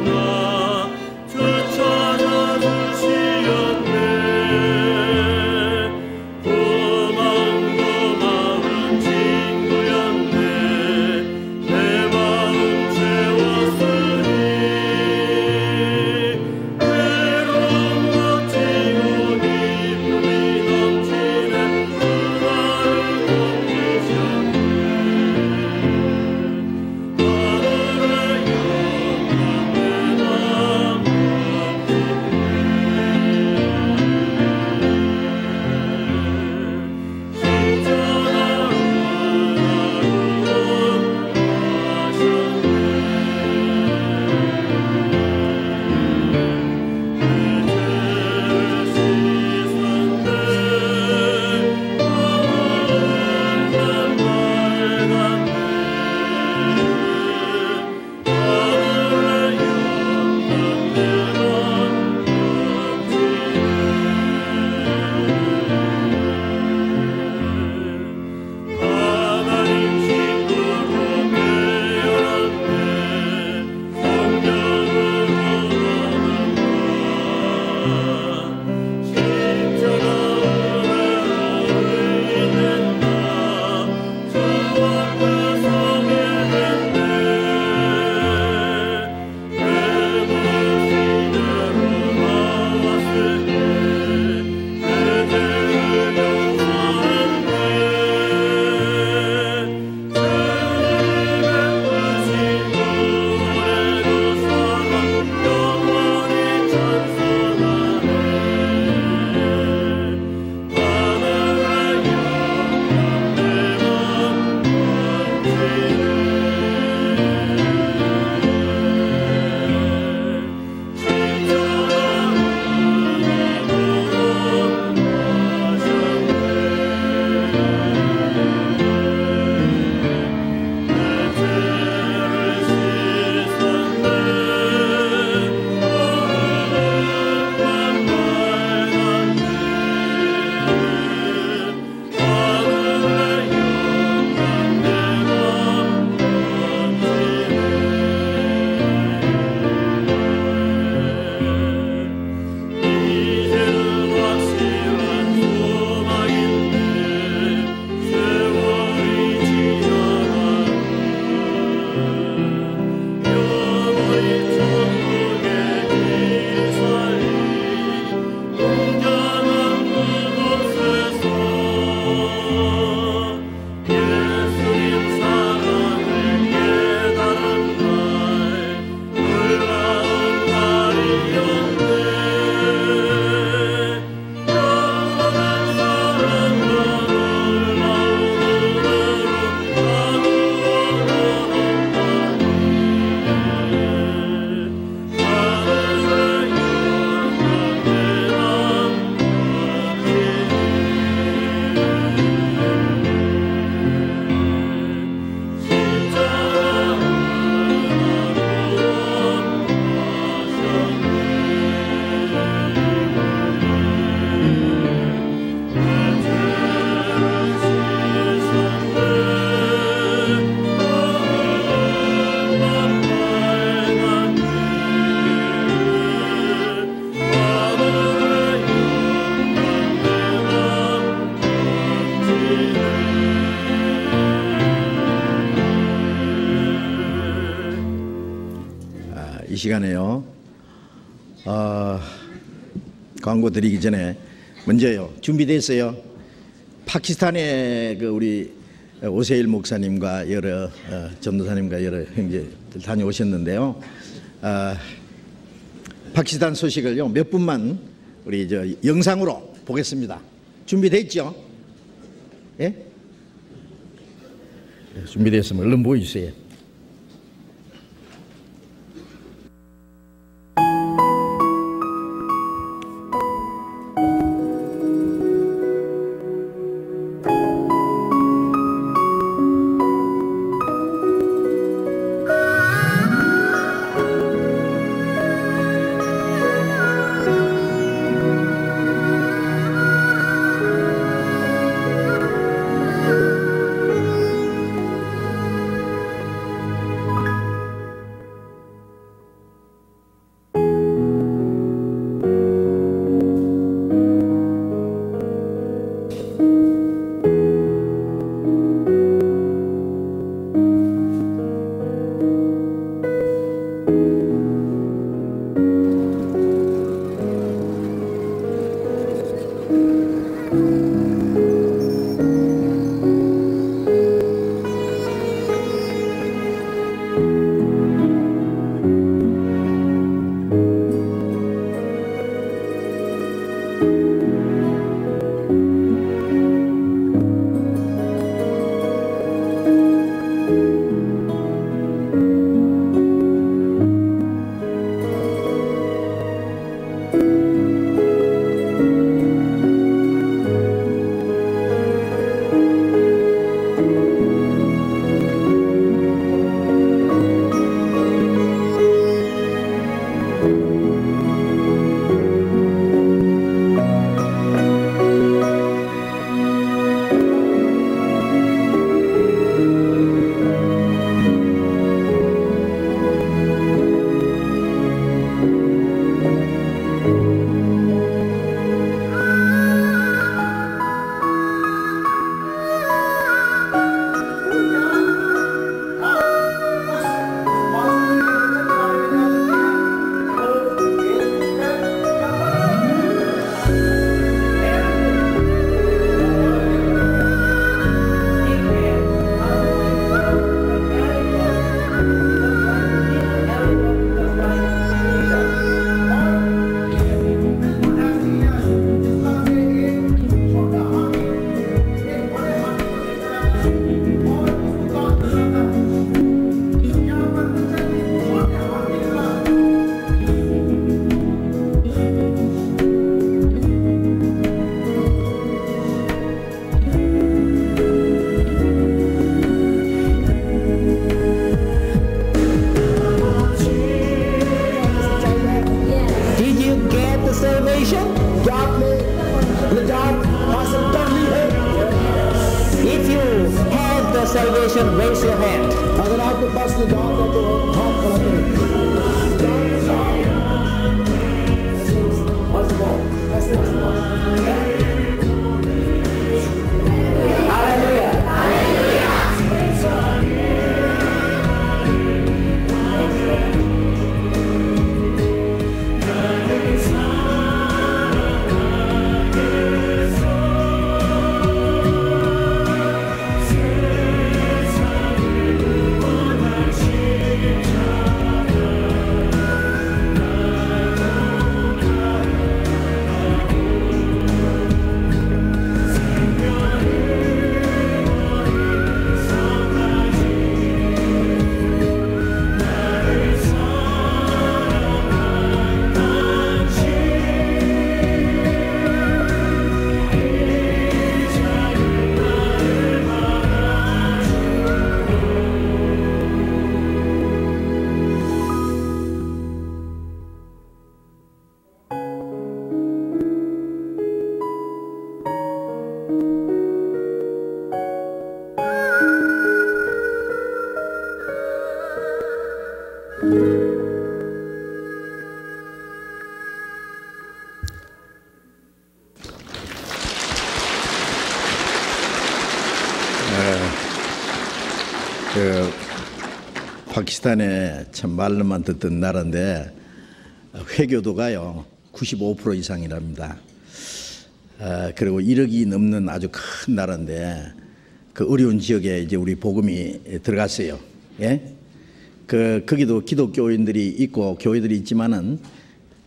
이 시간에요. 광고 드리기 전에 먼저요. 준비됐어요. 파키스탄에 우리 오세일 목사님과 여러 전도사님과 여러 형제들 다녀오셨는데요. 파키스탄 소식을요 몇 분만 우리 영상으로 보겠습니다. 준비됐죠? 예? 준비됐으면 얼른 보여주세요. Salvation, raise your hand. अगर आपके पास निजात है तो हाथ खड़ा करें. 파키스탄에 참 말로만 듣던 나라인데 회교도가요 95% 이상이랍니다. 그리고 1억이 넘는 아주 큰 나라인데 그 어려운 지역에 이제 우리 복음이 들어갔어요. 예? 거기도 기독교인들이 있고 교회들이 있지만은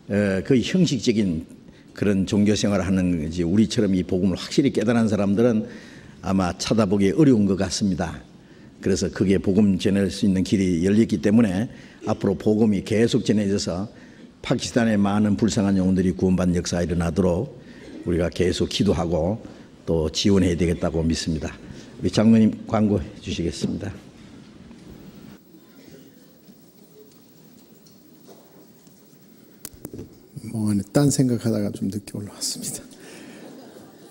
거의 형식적인 그런 종교 생활을 하는 거지. 우리처럼 이 복음을 확실히 깨달은 사람들은 아마 찾아보기 어려운 것 같습니다. 그래서 그게 복음 전할 수 있는 길이 열렸기 때문에 앞으로 복음이 계속 전해져서 파키스탄의 많은 불쌍한 영혼들이 구원받는 역사가 일어나도록 우리가 계속 기도하고 또 지원해야 되겠다고 믿습니다. 우리 장로님 광고해 주시겠습니다. 멍하니 딴 생각하다가 좀 늦게 올라왔습니다.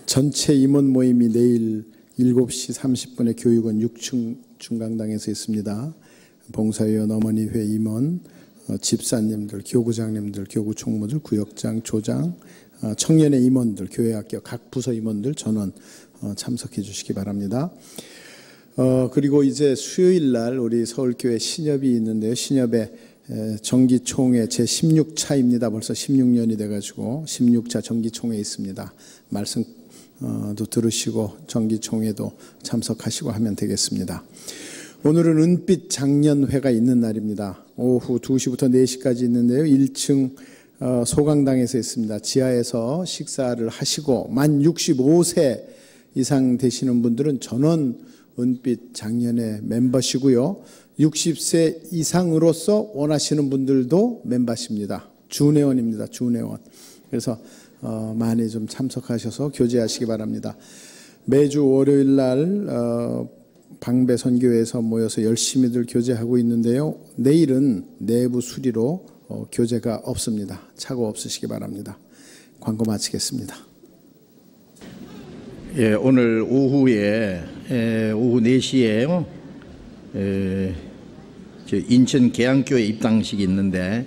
전체 임원 모임이 내일 7시 30분에 교육원 6층 중강당에서 있습니다. 봉사위원, 어머니회 임원, 집사님들, 교구장님들, 교구총무들, 구역장, 조장, 청년의 임원들, 교회학교 각 부서 임원들 전원 참석해 주시기 바랍니다. 그리고 이제 수요일 날 우리 서울교회 신협이 있는데요. 신협의 정기총회 제16차입니다. 벌써 16년이 돼가지고 16차 정기총회 있습니다. 말씀도 들으시고 정기총회도 참석하시고 하면 되겠습니다. 오늘은 은빛 장년회가 있는 날입니다. 오후 2시부터 4시까지 있는데요. 1층 소강당에서 있습니다. 지하에서 식사를 하시고 만 65세 이상 되시는 분들은 전원 은빛 장년회 멤버시고요. 60세 이상으로서 원하시는 분들도 멤버십니다. 준회원입니다. 준회원. 그래서 많이 좀 참석하셔서 교제하시기 바랍니다. 매주 월요일 날 방배 선교회에서 모여서 열심히들 교제하고 있는데요. 내일은 내부 수리로 교제가 없습니다. 착오 없으시기 바랍니다. 광고 마치겠습니다. 예, 오늘 오후에 오후 4시에 인천 계양교회 입당식이 있는데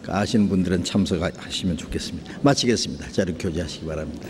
아시는 분들은 참석하시면 좋겠습니다. 마치겠습니다. 자료 교제하시기 바랍니다.